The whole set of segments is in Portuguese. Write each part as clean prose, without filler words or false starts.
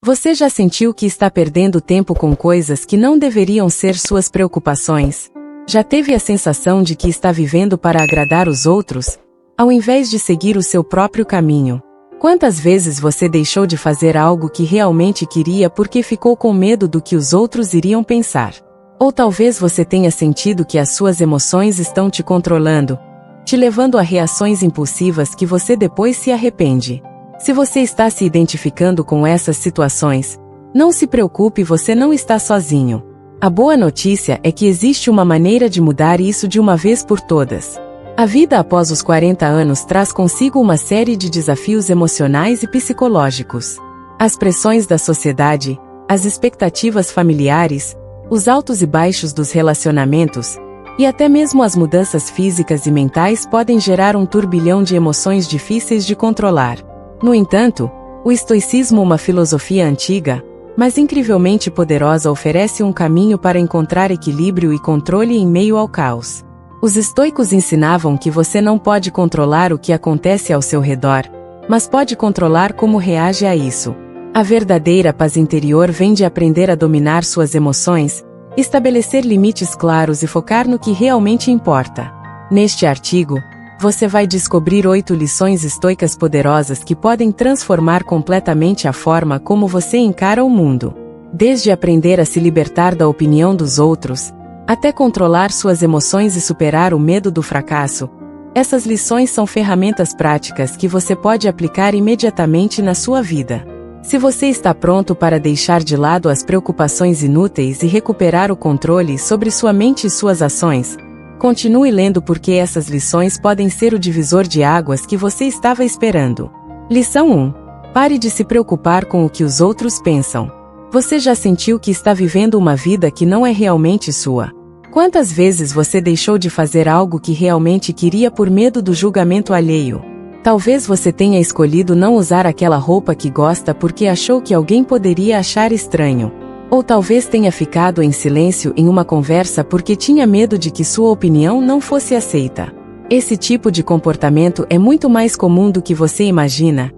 Você já sentiu que está perdendo tempo com coisas que não deveriam ser suas preocupações? Já teve a sensação de que está vivendo para agradar os outros, ao invés de seguir o seu próprio caminho? Quantas vezes você deixou de fazer algo que realmente queria porque ficou com medo do que os outros iriam pensar? Ou talvez você tenha sentido que as suas emoções estão te controlando, te levando a reações impulsivas que você depois se arrepende. Se você está se identificando com essas situações, não se preocupe, você não está sozinho. A boa notícia é que existe uma maneira de mudar isso de uma vez por todas. A vida após os 40 anos traz consigo uma série de desafios emocionais e psicológicos. As pressões da sociedade, as expectativas familiares, os altos e baixos dos relacionamentos, e até mesmo as mudanças físicas e mentais podem gerar um turbilhão de emoções difíceis de controlar. No entanto, o estoicismo, uma filosofia antiga, mas incrivelmente poderosa, oferece um caminho para encontrar equilíbrio e controle em meio ao caos. Os estoicos ensinavam que você não pode controlar o que acontece ao seu redor, mas pode controlar como reage a isso. A verdadeira paz interior vem de aprender a dominar suas emoções, estabelecer limites claros e focar no que realmente importa. Neste artigo, você vai descobrir 8 lições estoicas poderosas que podem transformar completamente a forma como você encara o mundo. Desde aprender a se libertar da opinião dos outros, até controlar suas emoções e superar o medo do fracasso, essas lições são ferramentas práticas que você pode aplicar imediatamente na sua vida. Se você está pronto para deixar de lado as preocupações inúteis e recuperar o controle sobre sua mente e suas ações, continue lendo, porque essas lições podem ser o divisor de águas que você estava esperando. Lição 1. Pare de se preocupar com o que os outros pensam. Você já sentiu que está vivendo uma vida que não é realmente sua? Quantas vezes você deixou de fazer algo que realmente queria por medo do julgamento alheio? Talvez você tenha escolhido não usar aquela roupa que gosta porque achou que alguém poderia achar estranho. Ou talvez tenha ficado em silêncio em uma conversa porque tinha medo de que sua opinião não fosse aceita. Esse tipo de comportamento é muito mais comum do que você imagina,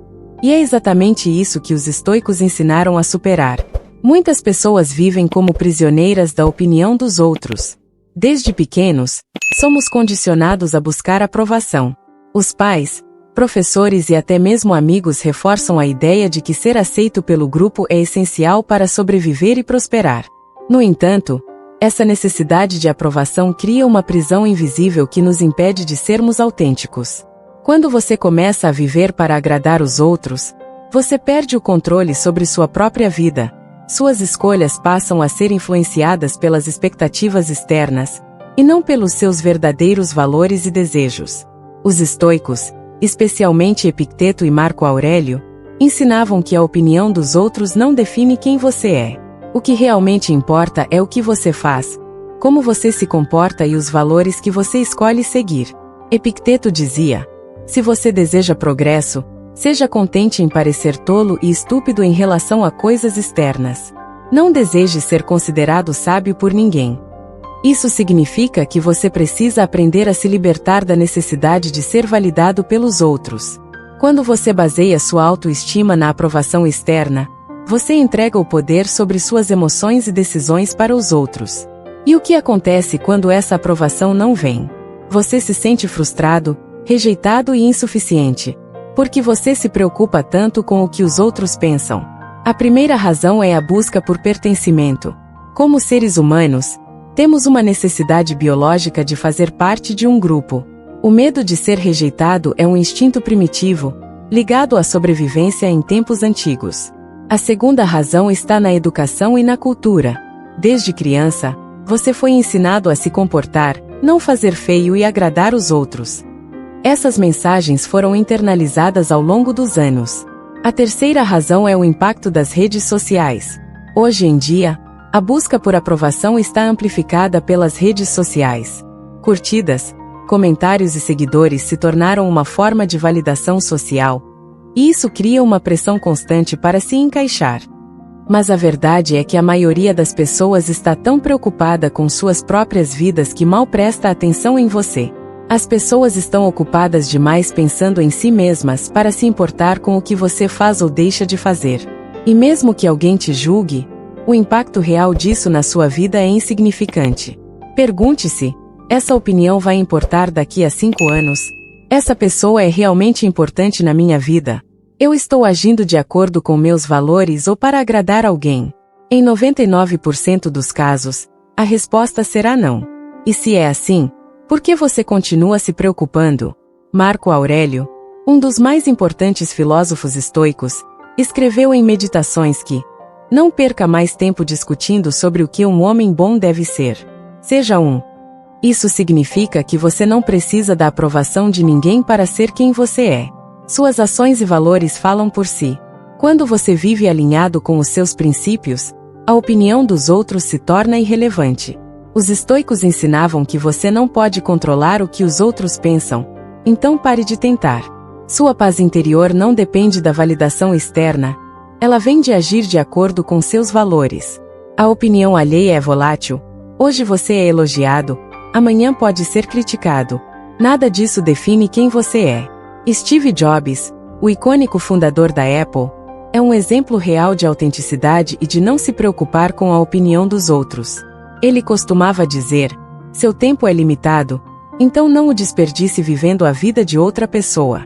e é exatamente isso que os estoicos ensinaram a superar. Muitas pessoas vivem como prisioneiras da opinião dos outros. Desde pequenos, somos condicionados a buscar aprovação. Os pais, professores e até mesmo amigos reforçam a ideia de que ser aceito pelo grupo é essencial para sobreviver e prosperar. No entanto, essa necessidade de aprovação cria uma prisão invisível que nos impede de sermos autênticos. Quando você começa a viver para agradar os outros, você perde o controle sobre sua própria vida. Suas escolhas passam a ser influenciadas pelas expectativas externas, e não pelos seus verdadeiros valores e desejos. Os estoicos, especialmente Epicteto e Marco Aurélio, ensinavam que a opinião dos outros não define quem você é. O que realmente importa é o que você faz, como você se comporta e os valores que você escolhe seguir. Epicteto dizia: se você deseja progresso, seja contente em parecer tolo e estúpido em relação a coisas externas. Não deseje ser considerado sábio por ninguém. Isso significa que você precisa aprender a se libertar da necessidade de ser validado pelos outros. Quando você baseia sua autoestima na aprovação externa, você entrega o poder sobre suas emoções e decisões para os outros. E o que acontece quando essa aprovação não vem? Você se sente frustrado, rejeitado e insuficiente. Porque você se preocupa tanto com o que os outros pensam. A primeira razão é a busca por pertencimento. Como seres humanos, temos uma necessidade biológica de fazer parte de um grupo. O medo de ser rejeitado é um instinto primitivo, ligado à sobrevivência em tempos antigos. A segunda razão está na educação e na cultura. Desde criança, você foi ensinado a se comportar, não fazer feio e agradar os outros. Essas mensagens foram internalizadas ao longo dos anos. A terceira razão é o impacto das redes sociais. Hoje em dia, a busca por aprovação está amplificada pelas redes sociais. Curtidas, comentários e seguidores se tornaram uma forma de validação social, e isso cria uma pressão constante para se encaixar. Mas a verdade é que a maioria das pessoas está tão preocupada com suas próprias vidas que mal presta atenção em você. As pessoas estão ocupadas demais pensando em si mesmas para se importar com o que você faz ou deixa de fazer. E mesmo que alguém te julgue, o impacto real disso na sua vida é insignificante. Pergunte-se: essa opinião vai importar daqui a 5 anos? Essa pessoa é realmente importante na minha vida? Eu estou agindo de acordo com meus valores ou para agradar alguém? Em 99% dos casos, a resposta será não. E se é assim, por que você continua se preocupando? Marco Aurélio, um dos mais importantes filósofos estoicos, escreveu em Meditações que: não perca mais tempo discutindo sobre o que um homem bom deve ser. Seja um. Isso significa que você não precisa da aprovação de ninguém para ser quem você é. Suas ações e valores falam por si. Quando você vive alinhado com os seus princípios, a opinião dos outros se torna irrelevante. Os estoicos ensinavam que você não pode controlar o que os outros pensam, então pare de tentar. Sua paz interior não depende da validação externa, ela vem de agir de acordo com seus valores. A opinião alheia é volátil, hoje você é elogiado, amanhã pode ser criticado. Nada disso define quem você é. Steve Jobs, o icônico fundador da Apple, é um exemplo real de autenticidade e de não se preocupar com a opinião dos outros. Ele costumava dizer: seu tempo é limitado, então não o desperdice vivendo a vida de outra pessoa.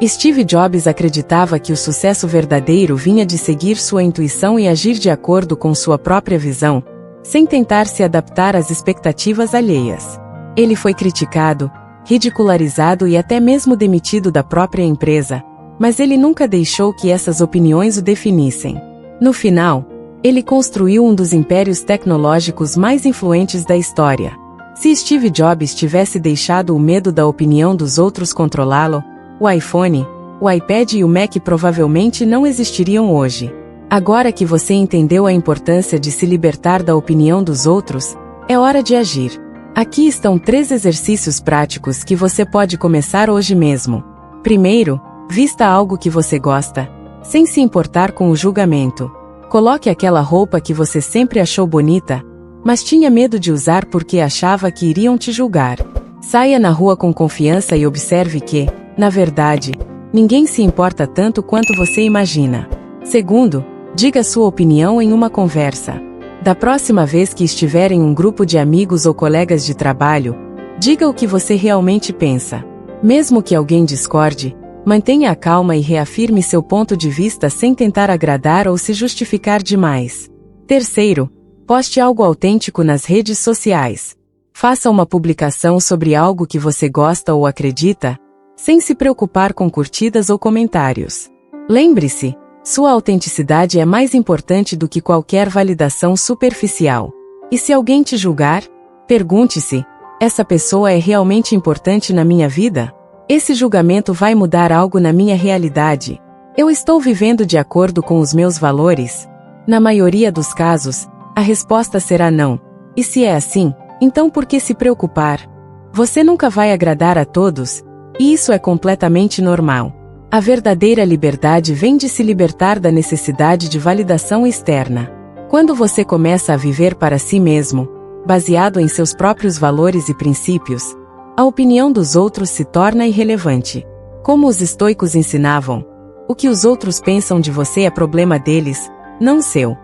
Steve Jobs acreditava que o sucesso verdadeiro vinha de seguir sua intuição e agir de acordo com sua própria visão, sem tentar se adaptar às expectativas alheias. Ele foi criticado, ridicularizado e até mesmo demitido da própria empresa, mas ele nunca deixou que essas opiniões o definissem. No final, ele construiu um dos impérios tecnológicos mais influentes da história. Se Steve Jobs tivesse deixado o medo da opinião dos outros controlá-lo, o iPhone, o iPad e o Mac provavelmente não existiriam hoje. Agora que você entendeu a importância de se libertar da opinião dos outros, é hora de agir. Aqui estão 3 exercícios práticos que você pode começar hoje mesmo. Primeiro, vista algo que você gosta, sem se importar com o julgamento. Coloque aquela roupa que você sempre achou bonita, mas tinha medo de usar porque achava que iriam te julgar. Saia na rua com confiança e observe que, na verdade, ninguém se importa tanto quanto você imagina. Segundo, diga sua opinião em uma conversa. Da próxima vez que estiver em um grupo de amigos ou colegas de trabalho, diga o que você realmente pensa. Mesmo que alguém discorde, mantenha a calma e reafirme seu ponto de vista sem tentar agradar ou se justificar demais. Terceiro, poste algo autêntico nas redes sociais. Faça uma publicação sobre algo que você gosta ou acredita, sem se preocupar com curtidas ou comentários. Lembre-se, sua autenticidade é mais importante do que qualquer validação superficial. E se alguém te julgar, pergunte-se: essa pessoa é realmente importante na minha vida? Esse julgamento vai mudar algo na minha realidade? Eu estou vivendo de acordo com os meus valores? Na maioria dos casos, a resposta será não. E se é assim, então por que se preocupar? Você nunca vai agradar a todos, e isso é completamente normal. A verdadeira liberdade vem de se libertar da necessidade de validação externa. Quando você começa a viver para si mesmo, baseado em seus próprios valores e princípios, a opinião dos outros se torna irrelevante. Como os estoicos ensinavam, o que os outros pensam de você é problema deles, não seu.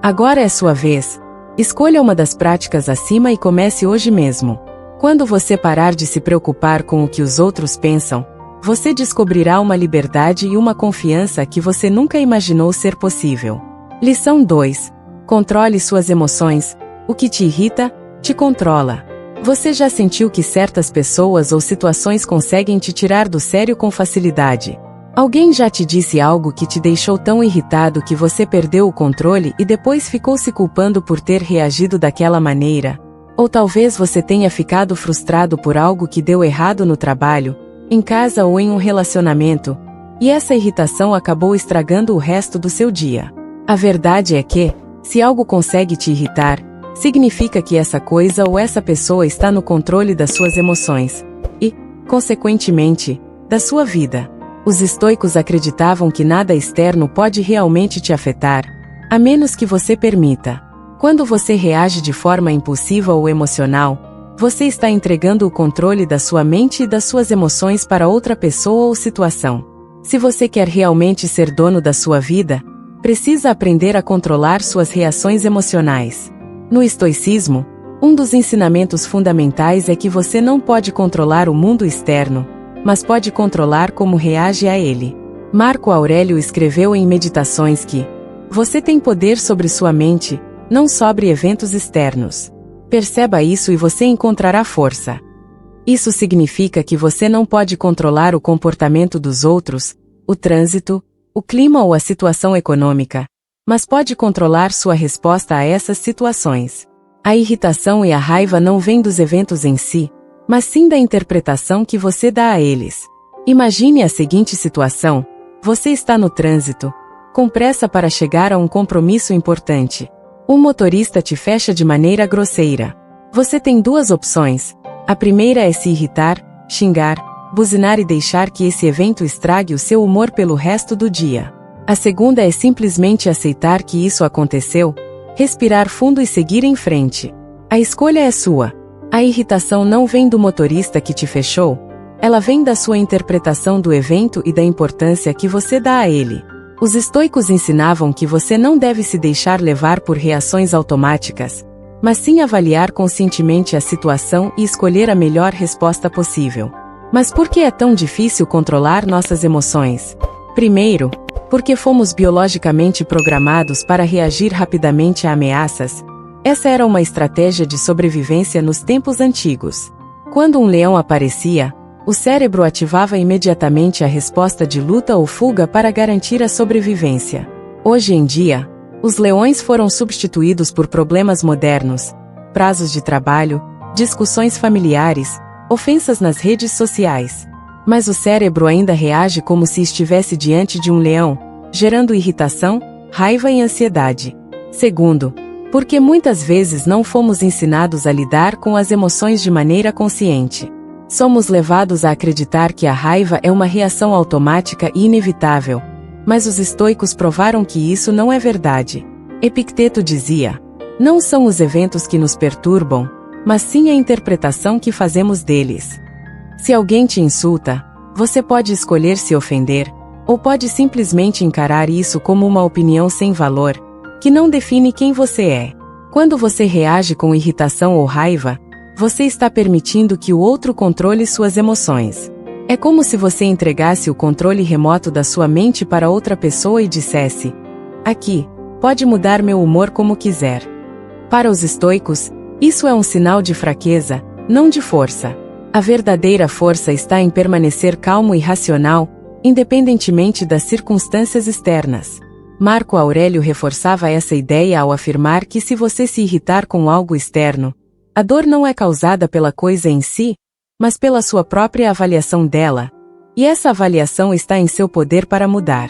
Agora é sua vez. Escolha uma das práticas acima e comece hoje mesmo. Quando você parar de se preocupar com o que os outros pensam, você descobrirá uma liberdade e uma confiança que você nunca imaginou ser possível. Lição 2. Controle suas emoções. O que te irrita, te controla. Você já sentiu que certas pessoas ou situações conseguem te tirar do sério com facilidade? Alguém já te disse algo que te deixou tão irritado que você perdeu o controle e depois ficou se culpando por ter reagido daquela maneira? Ou talvez você tenha ficado frustrado por algo que deu errado no trabalho, em casa ou em um relacionamento, e essa irritação acabou estragando o resto do seu dia. A verdade é que, se algo consegue te irritar, significa que essa coisa ou essa pessoa está no controle das suas emoções, e, consequentemente, da sua vida. Os estoicos acreditavam que nada externo pode realmente te afetar, a menos que você permita. Quando você reage de forma impulsiva ou emocional, você está entregando o controle da sua mente e das suas emoções para outra pessoa ou situação. Se você quer realmente ser dono da sua vida, Precisa aprender a controlar suas reações emocionais. No estoicismo, um dos ensinamentos fundamentais é que você não pode controlar o mundo externo, mas pode controlar como reage a ele. Marco Aurélio escreveu em Meditações que você tem poder sobre sua mente, não sobre eventos externos. Perceba isso e você encontrará força. Isso significa que você não pode controlar o comportamento dos outros, o trânsito, o clima ou a situação econômica, mas pode controlar sua resposta a essas situações. A irritação e a raiva não vêm dos eventos em si, mas sim da interpretação que você dá a eles. Imagine a seguinte situação: você está no trânsito, com pressa para chegar a um compromisso importante. Um motorista te fecha de maneira grosseira. Você tem duas opções. A primeira é se irritar, xingar, buzinar e deixar que esse evento estrague o seu humor pelo resto do dia. A segunda é simplesmente aceitar que isso aconteceu, respirar fundo e seguir em frente. A escolha é sua. A irritação não vem do motorista que te fechou, ela vem da sua interpretação do evento e da importância que você dá a ele. Os estoicos ensinavam que você não deve se deixar levar por reações automáticas, mas sim avaliar conscientemente a situação e escolher a melhor resposta possível. Mas por que é tão difícil controlar nossas emoções? Primeiro, porque fomos biologicamente programados para reagir rapidamente a ameaças. Essa era uma estratégia de sobrevivência nos tempos antigos. Quando um leão aparecia, o cérebro ativava imediatamente a resposta de luta ou fuga para garantir a sobrevivência. Hoje em dia, os leões foram substituídos por problemas modernos, prazos de trabalho, discussões familiares, ofensas nas redes sociais. Mas o cérebro ainda reage como se estivesse diante de um leão, gerando irritação, raiva e ansiedade. Segundo, porque muitas vezes não fomos ensinados a lidar com as emoções de maneira consciente. Somos levados a acreditar que a raiva é uma reação automática e inevitável, mas os estoicos provaram que isso não é verdade. Epicteto dizia: não são os eventos que nos perturbam, mas sim a interpretação que fazemos deles. Se alguém te insulta, você pode escolher se ofender, ou pode simplesmente encarar isso como uma opinião sem valor, que não define quem você é. Quando você reage com irritação ou raiva, você está permitindo que o outro controle suas emoções. É como se você entregasse o controle remoto da sua mente para outra pessoa e dissesse: aqui, pode mudar meu humor como quiser. Para os estoicos, isso é um sinal de fraqueza, não de força. A verdadeira força está em permanecer calmo e racional, independentemente das circunstâncias externas. Marco Aurélio reforçava essa ideia ao afirmar que se você se irritar com algo externo, a dor não é causada pela coisa em si, mas pela sua própria avaliação dela, e essa avaliação está em seu poder para mudar.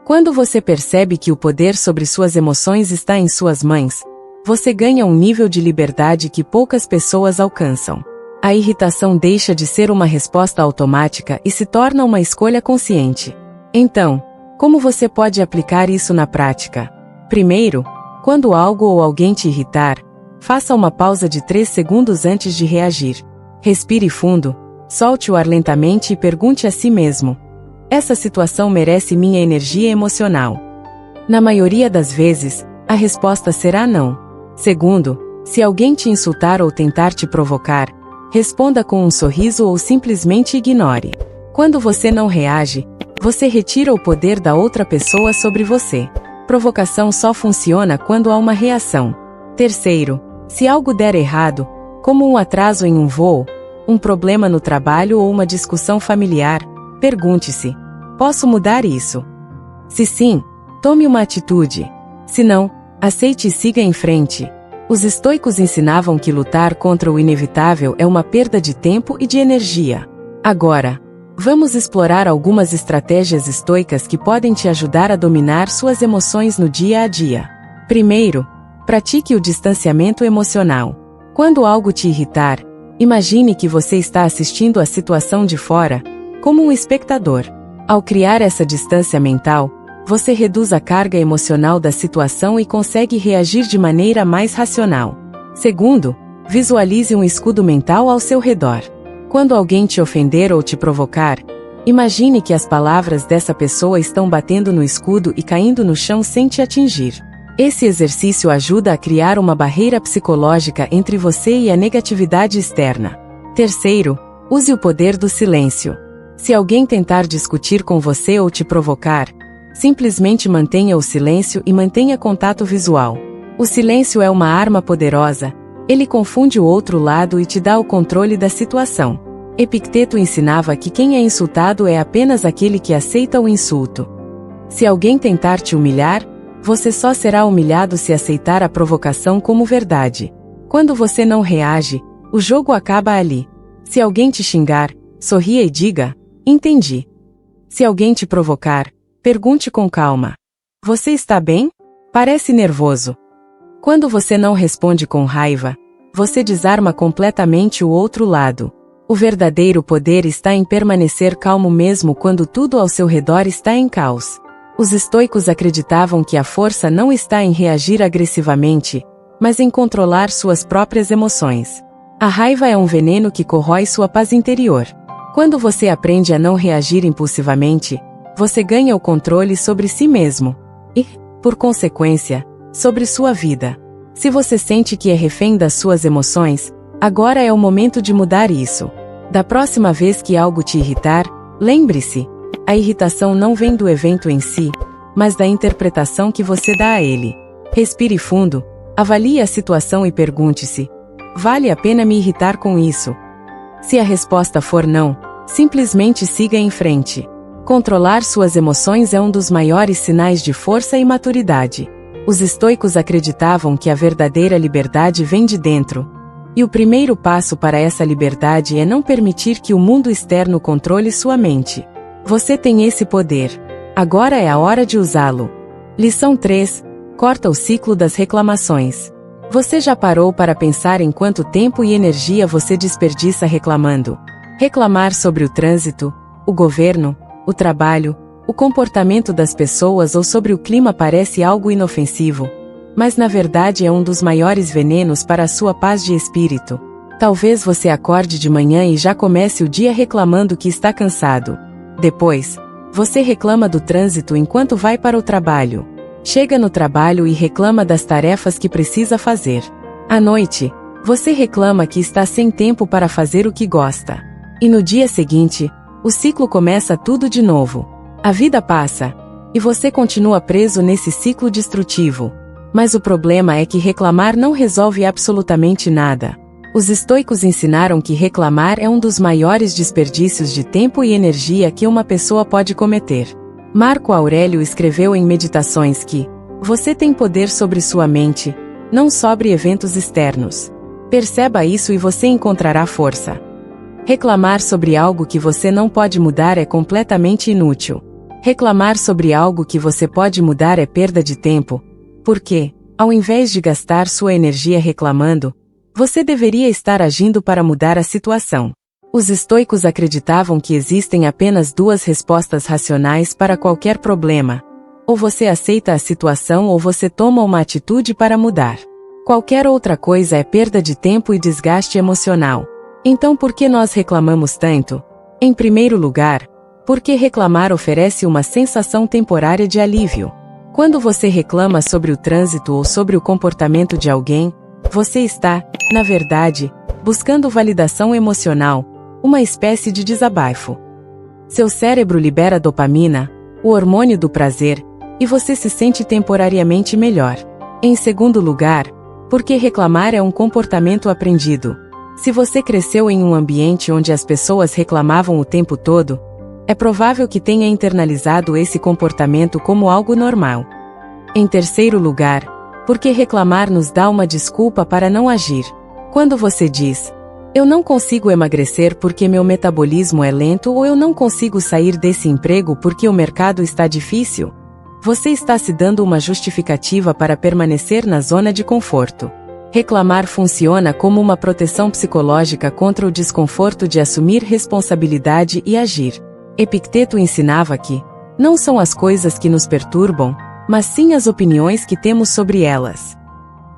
Quando você percebe que o poder sobre suas emoções está em suas mãos, você ganha um nível de liberdade que poucas pessoas alcançam. A irritação deixa de ser uma resposta automática e se torna uma escolha consciente. Então, como você pode aplicar isso na prática? Primeiro, quando algo ou alguém te irritar, faça uma pausa de 3 segundos antes de reagir. Respire fundo, solte o ar lentamente e pergunte a si mesmo: essa situação merece minha energia emocional? Na maioria das vezes, a resposta será não. Segundo, se alguém te insultar ou tentar te provocar, responda com um sorriso ou simplesmente ignore. Quando você não reage, você retira o poder da outra pessoa sobre você. Provocação só funciona quando há uma reação. Terceiro, se algo der errado, como um atraso em um voo, um problema no trabalho ou uma discussão familiar, pergunte-se: posso mudar isso? Se sim, tome uma atitude. Se não, aceite e siga em frente. Os estoicos ensinavam que lutar contra o inevitável é uma perda de tempo e de energia. Agora, vamos explorar algumas estratégias estoicas que podem te ajudar a dominar suas emoções no dia a dia. Primeiro, pratique o distanciamento emocional. Quando algo te irritar, imagine que você está assistindo a situação de fora, como um espectador. Ao criar essa distância mental, você reduz a carga emocional da situação e consegue reagir de maneira mais racional. Segundo, visualize um escudo mental ao seu redor. Quando alguém te ofender ou te provocar, Imagine que as palavras dessa pessoa estão batendo no escudo e caindo no chão sem te atingir. Esse exercício ajuda a criar uma barreira psicológica entre você e a negatividade externa. Terceiro, use o poder do silêncio. Se alguém tentar discutir com você ou te provocar, simplesmente mantenha o silêncio e mantenha contato visual. O silêncio é uma arma poderosa, ele confunde o outro lado e te dá o controle da situação. Epicteto ensinava que quem é insultado é apenas aquele que aceita o insulto. Se alguém tentar te humilhar, você só será humilhado se aceitar a provocação como verdade. Quando você não reage, o jogo acaba ali. Se alguém te xingar, sorria e diga, entendi. Se alguém te provocar, pergunte com calma. Você está bem? Parece nervoso. Quando você não responde com raiva, você desarma completamente o outro lado. O verdadeiro poder está em permanecer calmo mesmo quando tudo ao seu redor está em caos. Os estoicos acreditavam que a força não está em reagir agressivamente, mas em controlar suas próprias emoções. A raiva é um veneno que corrói sua paz interior. Quando você aprende a não reagir impulsivamente, você ganha o controle sobre si mesmo e, por consequência, sobre sua vida. Se você sente que é refém das suas emoções, agora é o momento de mudar isso. Da próxima vez que algo te irritar, lembre-se, a irritação não vem do evento em si, mas da interpretação que você dá a ele. Respire fundo, avalie a situação e pergunte-se: vale a pena me irritar com isso? Se a resposta for não, simplesmente siga em frente. Controlar suas emoções é um dos maiores sinais de força e maturidade. Os estoicos acreditavam que a verdadeira liberdade vem de dentro. E o primeiro passo para essa liberdade é não permitir que o mundo externo controle sua mente. Você tem esse poder. Agora é a hora de usá-lo. Lição 3. Corta o ciclo das reclamações. Você já parou para pensar em quanto tempo e energia você desperdiça reclamando? Reclamar sobre o trânsito, o governo, o trabalho, o comportamento das pessoas ou sobre o clima parece algo inofensivo, mas na verdade é um dos maiores venenos para a sua paz de espírito. Talvez você acorde de manhã e já comece o dia reclamando que está cansado. Depois, você reclama do trânsito enquanto vai para o trabalho. Chega no trabalho e reclama das tarefas que precisa fazer. À noite, você reclama que está sem tempo para fazer o que gosta. E no dia seguinte, o ciclo começa tudo de novo. A vida passa, e você continua preso nesse ciclo destrutivo. Mas o problema é que reclamar não resolve absolutamente nada. Os estoicos ensinaram que reclamar é um dos maiores desperdícios de tempo e energia que uma pessoa pode cometer. Marco Aurélio escreveu em Meditações que você tem poder sobre sua mente, não sobre eventos externos. Perceba isso e você encontrará força. Reclamar sobre algo que você não pode mudar é completamente inútil. Reclamar sobre algo que você pode mudar é perda de tempo, porque, ao invés de gastar sua energia reclamando, você deveria estar agindo para mudar a situação. Os estoicos acreditavam que existem apenas duas respostas racionais para qualquer problema. Ou você aceita a situação ou você toma uma atitude para mudar. Qualquer outra coisa é perda de tempo e desgaste emocional. Então por que nós reclamamos tanto? Em primeiro lugar, porque reclamar oferece uma sensação temporária de alívio. Quando você reclama sobre o trânsito ou sobre o comportamento de alguém, você está, na verdade, buscando validação emocional, uma espécie de desabafo. Seu cérebro libera dopamina, o hormônio do prazer, e você se sente temporariamente melhor. Em segundo lugar, porque reclamar é um comportamento aprendido. Se você cresceu em um ambiente onde as pessoas reclamavam o tempo todo, é provável que tenha internalizado esse comportamento como algo normal. Em terceiro lugar, porque reclamar nos dá uma desculpa para não agir. Quando você diz, eu não consigo emagrecer porque meu metabolismo é lento ou eu não consigo sair desse emprego porque o mercado está difícil, você está se dando uma justificativa para permanecer na zona de conforto. Reclamar funciona como uma proteção psicológica contra o desconforto de assumir responsabilidade e agir. Epicteto ensinava que não são as coisas que nos perturbam, mas sim as opiniões que temos sobre elas.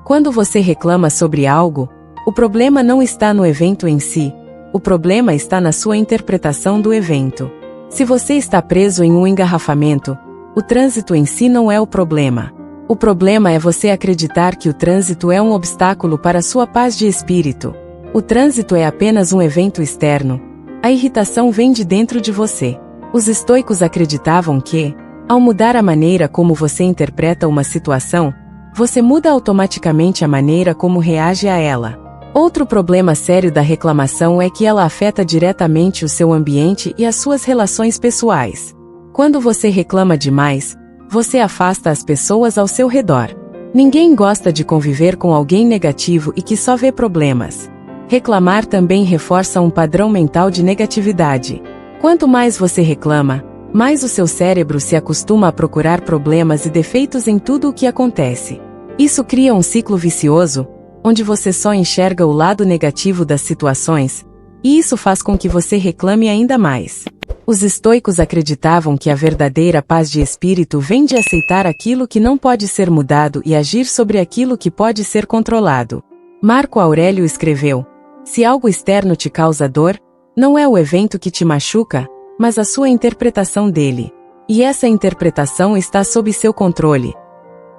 Quando você reclama sobre algo, o problema não está no evento em si, o problema está na sua interpretação do evento. Se você está preso em um engarrafamento, o trânsito em si não é o problema. O problema é você acreditar que o trânsito é um obstáculo para sua paz de espírito. O trânsito é apenas um evento externo. A irritação vem de dentro de você. Os estoicos acreditavam que, ao mudar a maneira como você interpreta uma situação, você muda automaticamente a maneira como reage a ela. Outro problema sério da reclamação é que ela afeta diretamente o seu ambiente e as suas relações pessoais. Quando você reclama demais, você afasta as pessoas ao seu redor. Ninguém gosta de conviver com alguém negativo e que só vê problemas. Reclamar também reforça um padrão mental de negatividade. Quanto mais você reclama, mais o seu cérebro se acostuma a procurar problemas e defeitos em tudo o que acontece. Isso cria um ciclo vicioso, onde você só enxerga o lado negativo das situações, e isso faz com que você reclame ainda mais. Os estoicos acreditavam que a verdadeira paz de espírito vem de aceitar aquilo que não pode ser mudado e agir sobre aquilo que pode ser controlado. Marco Aurélio escreveu: se algo externo te causa dor, não é o evento que te machuca, mas a sua interpretação dele. E essa interpretação está sob seu controle.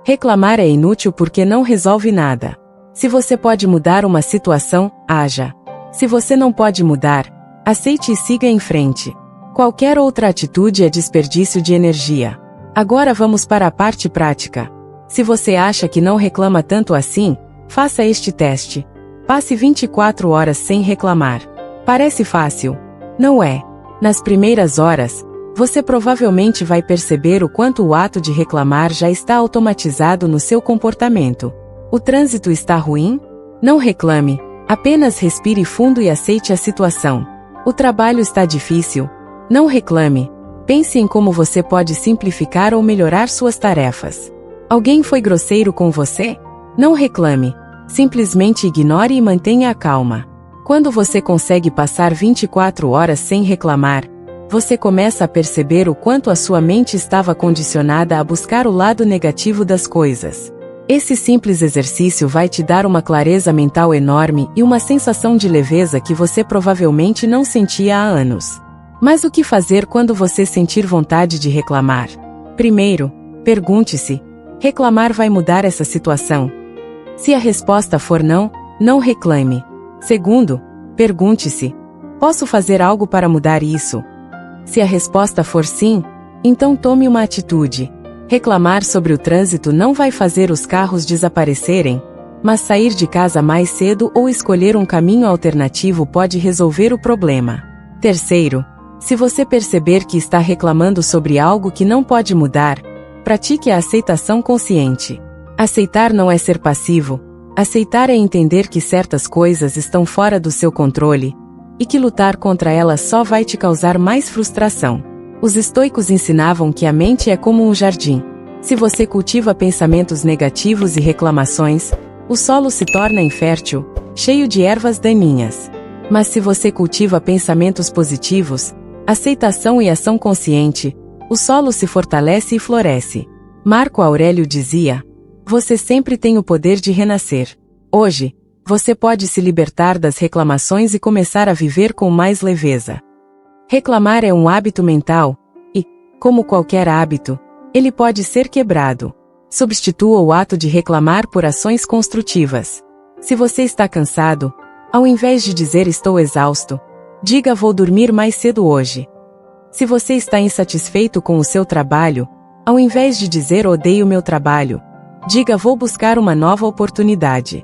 Reclamar é inútil porque não resolve nada. Se você pode mudar uma situação, haja. Se você não pode mudar, aceite e siga em frente. Qualquer outra atitude é desperdício de energia. Agora vamos para a parte prática. Se você acha que não reclama tanto assim, faça este teste. Passe 24 horas sem reclamar. Parece fácil? Não é. Nas primeiras horas, você provavelmente vai perceber o quanto o ato de reclamar já está automatizado no seu comportamento. O trânsito está ruim? Não reclame, apenas respire fundo e aceite a situação. O trabalho está difícil? Não reclame, pense em como você pode simplificar ou melhorar suas tarefas. Alguém foi grosseiro com você? Não reclame, simplesmente ignore e mantenha a calma. Quando você consegue passar 24 horas sem reclamar, você começa a perceber o quanto a sua mente estava condicionada a buscar o lado negativo das coisas. Esse simples exercício vai te dar uma clareza mental enorme e uma sensação de leveza que você provavelmente não sentia há anos. Mas o que fazer quando você sentir vontade de reclamar? Primeiro, pergunte-se: reclamar vai mudar essa situação? Se a resposta for não, não reclame. Segundo, pergunte-se: posso fazer algo para mudar isso? Se a resposta for sim, então tome uma atitude. Reclamar sobre o trânsito não vai fazer os carros desaparecerem, mas sair de casa mais cedo ou escolher um caminho alternativo pode resolver o problema. Terceiro, se você perceber que está reclamando sobre algo que não pode mudar, pratique a aceitação consciente. Aceitar não é ser passivo. Aceitar é entender que certas coisas estão fora do seu controle, e que lutar contra elas só vai te causar mais frustração. Os estoicos ensinavam que a mente é como um jardim. Se você cultiva pensamentos negativos e reclamações, o solo se torna infértil, cheio de ervas daninhas. Mas se você cultiva pensamentos positivos, aceitação e ação consciente, o solo se fortalece e floresce. Marco Aurélio dizia: você sempre tem o poder de renascer. Hoje, você pode se libertar das reclamações e começar a viver com mais leveza. Reclamar é um hábito mental, e, como qualquer hábito, ele pode ser quebrado. Substitua o ato de reclamar por ações construtivas. Se você está cansado, ao invés de dizer estou exausto, diga vou dormir mais cedo hoje. Se você está insatisfeito com o seu trabalho, ao invés de dizer odeio meu trabalho, diga vou buscar uma nova oportunidade.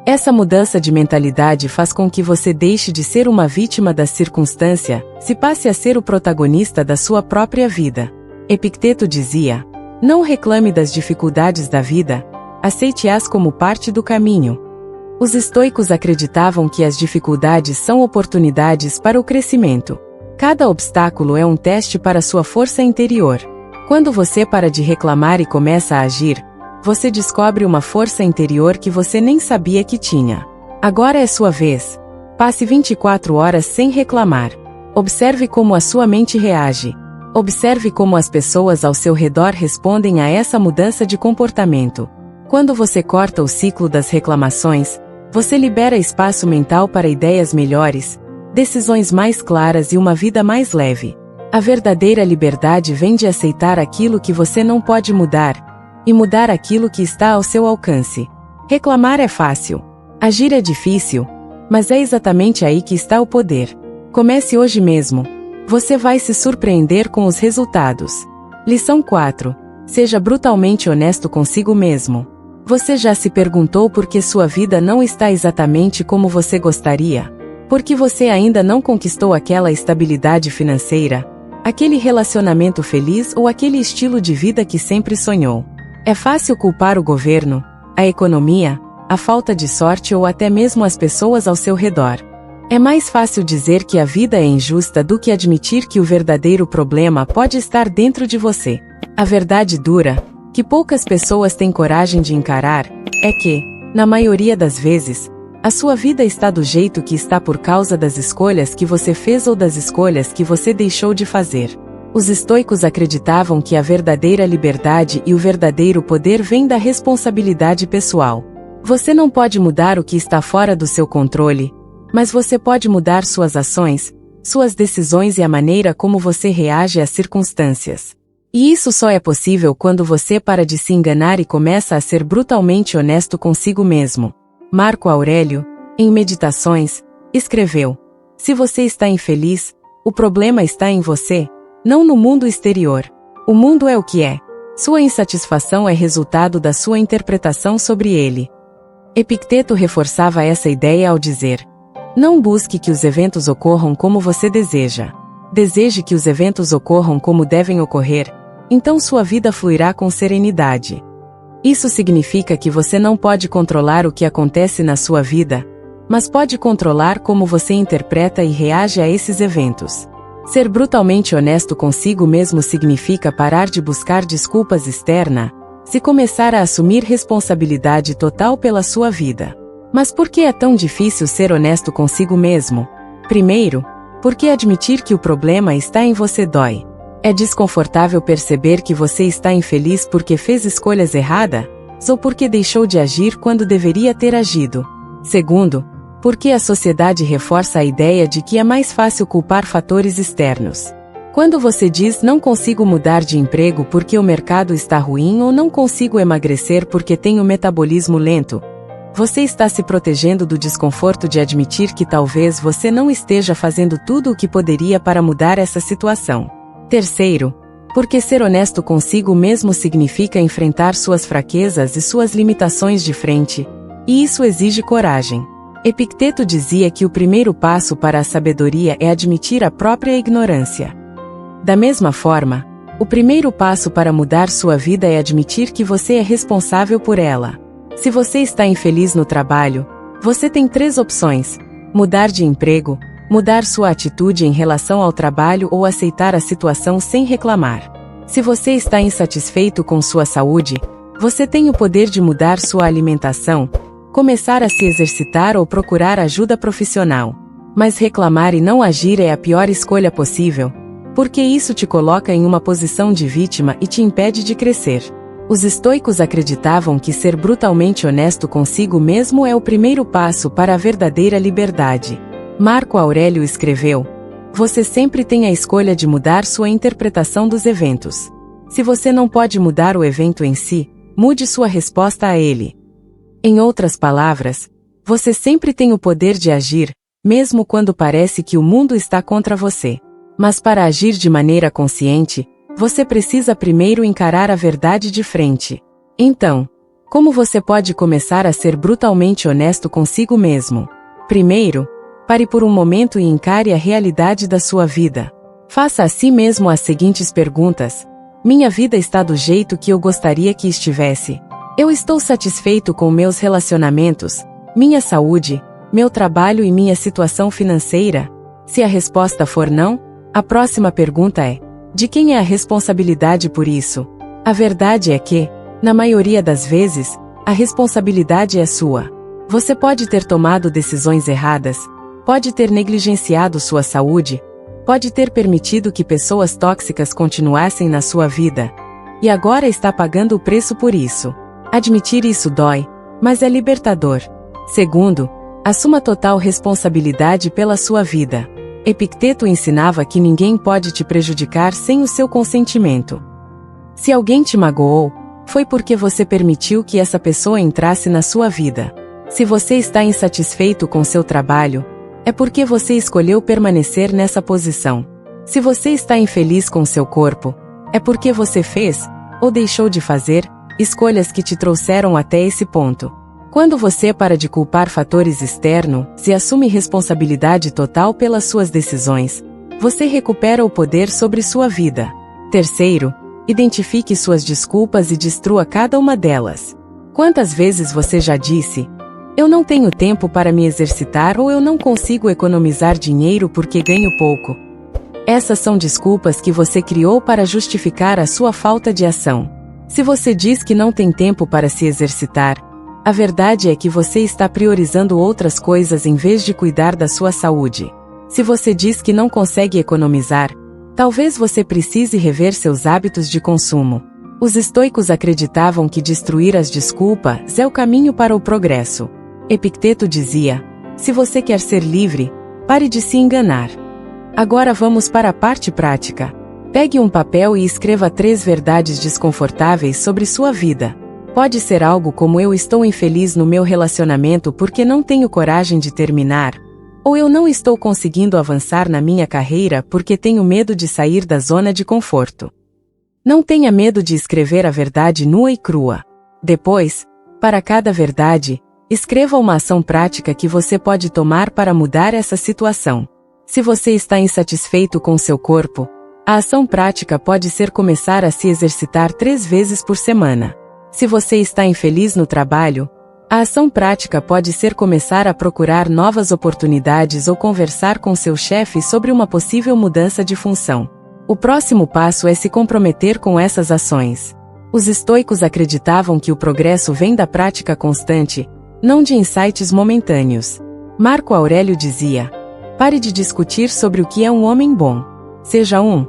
Essa mudança de mentalidade faz com que você deixe de ser uma vítima da circunstância, se passe a ser o protagonista da sua própria vida. Epicteto dizia: não reclame das dificuldades da vida, aceite-as como parte do caminho. Os estoicos acreditavam que as dificuldades são oportunidades para o crescimento. Cada obstáculo é um teste para sua força interior. Quando você para de reclamar e começa a agir, você descobre uma força interior que você nem sabia que tinha. Agora é sua vez. Passe 24 horas sem reclamar. Observe como a sua mente reage. Observe como as pessoas ao seu redor respondem a essa mudança de comportamento. Quando você corta o ciclo das reclamações, você libera espaço mental para ideias melhores, decisões mais claras e uma vida mais leve. A verdadeira liberdade vem de aceitar aquilo que você não pode mudar, e mudar aquilo que está ao seu alcance. Reclamar é fácil. Agir é difícil, mas é exatamente aí que está o poder. Comece hoje mesmo. Você vai se surpreender com os resultados. Lição 4. Seja brutalmente honesto consigo mesmo. Você já se perguntou por que sua vida não está exatamente como você gostaria? Por que você ainda não conquistou aquela estabilidade financeira, aquele relacionamento feliz ou aquele estilo de vida que sempre sonhou? É fácil culpar o governo, a economia, a falta de sorte ou até mesmo as pessoas ao seu redor. É mais fácil dizer que a vida é injusta do que admitir que o verdadeiro problema pode estar dentro de você. A verdade dura, que poucas pessoas têm coragem de encarar, é que, na maioria das vezes, a sua vida está do jeito que está por causa das escolhas que você fez ou das escolhas que você deixou de fazer. Os estoicos acreditavam que a verdadeira liberdade e o verdadeiro poder vêm da responsabilidade pessoal. Você não pode mudar o que está fora do seu controle, mas você pode mudar suas ações, suas decisões e a maneira como você reage às circunstâncias. E isso só é possível quando você para de se enganar e começa a ser brutalmente honesto consigo mesmo. Marco Aurélio, em Meditações, escreveu: se você está infeliz, o problema está em você, não no mundo exterior. O mundo é o que é. Sua insatisfação é resultado da sua interpretação sobre ele. Epicteto reforçava essa ideia ao dizer: não busque que os eventos ocorram como você deseja. Deseje que os eventos ocorram como devem ocorrer, então sua vida fluirá com serenidade. Isso significa que você não pode controlar o que acontece na sua vida, mas pode controlar como você interpreta e reage a esses eventos. Ser brutalmente honesto consigo mesmo significa parar de buscar desculpas externas, se começar a assumir responsabilidade total pela sua vida. Mas por que é tão difícil ser honesto consigo mesmo? Primeiro, porque admitir que o problema está em você dói. É desconfortável perceber que você está infeliz porque fez escolhas erradas, ou porque deixou de agir quando deveria ter agido. Segundo, porque a sociedade reforça a ideia de que é mais fácil culpar fatores externos. Quando você diz não consigo mudar de emprego porque o mercado está ruim ou não consigo emagrecer porque tenho metabolismo lento, você está se protegendo do desconforto de admitir que talvez você não esteja fazendo tudo o que poderia para mudar essa situação. Terceiro, porque ser honesto consigo mesmo significa enfrentar suas fraquezas e suas limitações de frente, e isso exige coragem. Epicteto dizia que o primeiro passo para a sabedoria é admitir a própria ignorância. Da mesma forma, o primeiro passo para mudar sua vida é admitir que você é responsável por ela. Se você está infeliz no trabalho, você tem 3 opções: mudar de emprego, mudar sua atitude em relação ao trabalho ou aceitar a situação sem reclamar. Se você está insatisfeito com sua saúde, você tem o poder de mudar sua alimentação, começar a se exercitar ou procurar ajuda profissional. Mas reclamar e não agir é a pior escolha possível, porque isso te coloca em uma posição de vítima e te impede de crescer. Os estoicos acreditavam que ser brutalmente honesto consigo mesmo é o primeiro passo para a verdadeira liberdade. Marco Aurélio escreveu: você sempre tem a escolha de mudar sua interpretação dos eventos. Se você não pode mudar o evento em si, mude sua resposta a ele. Em outras palavras, você sempre tem o poder de agir, mesmo quando parece que o mundo está contra você. Mas para agir de maneira consciente, você precisa primeiro encarar a verdade de frente. Então, como você pode começar a ser brutalmente honesto consigo mesmo? Primeiro, pare por um momento e encare a realidade da sua vida. Faça a si mesmo as seguintes perguntas: minha vida está do jeito que eu gostaria que estivesse? Eu estou satisfeito com meus relacionamentos, minha saúde, meu trabalho e minha situação financeira? Se a resposta for não, a próxima pergunta é: de quem é a responsabilidade por isso? A verdade é que, na maioria das vezes, a responsabilidade é sua. Você pode ter tomado decisões erradas, pode ter negligenciado sua saúde, pode ter permitido que pessoas tóxicas continuassem na sua vida, e agora está pagando o preço por isso. Admitir isso dói, mas é libertador. Segundo, assuma total responsabilidade pela sua vida. Epicteto ensinava que ninguém pode te prejudicar sem o seu consentimento. Se alguém te magoou, foi porque você permitiu que essa pessoa entrasse na sua vida. Se você está insatisfeito com seu trabalho, é porque você escolheu permanecer nessa posição. Se você está infeliz com seu corpo, é porque você fez, ou deixou de fazer, escolhas que te trouxeram até esse ponto. Quando você para de culpar fatores externos e assume responsabilidade total pelas suas decisões, você recupera o poder sobre sua vida. Terceiro, identifique suas desculpas e destrua cada uma delas. Quantas vezes você já disse: eu não tenho tempo para me exercitar ou eu não consigo economizar dinheiro porque ganho pouco? Essas são desculpas que você criou para justificar a sua falta de ação. Se você diz que não tem tempo para se exercitar, a verdade é que você está priorizando outras coisas em vez de cuidar da sua saúde. Se você diz que não consegue economizar, talvez você precise rever seus hábitos de consumo. Os estoicos acreditavam que destruir as desculpas é o caminho para o progresso. Epicteto dizia: se você quer ser livre, pare de se enganar. Agora vamos para a parte prática. Pegue um papel e escreva 3 verdades desconfortáveis sobre sua vida. Pode ser algo como: eu estou infeliz no meu relacionamento porque não tenho coragem de terminar, ou eu não estou conseguindo avançar na minha carreira porque tenho medo de sair da zona de conforto. Não tenha medo de escrever a verdade nua e crua. Depois, para cada verdade, escreva uma ação prática que você pode tomar para mudar essa situação. Se você está insatisfeito com seu corpo, a ação prática pode ser começar a se exercitar 3 vezes por semana. Se você está infeliz no trabalho, a ação prática pode ser começar a procurar novas oportunidades ou conversar com seu chefe sobre uma possível mudança de função. O próximo passo é se comprometer com essas ações. Os estoicos acreditavam que o progresso vem da prática constante, não de insights momentâneos. Marco Aurélio dizia: pare de discutir sobre o que é um homem bom. Seja um.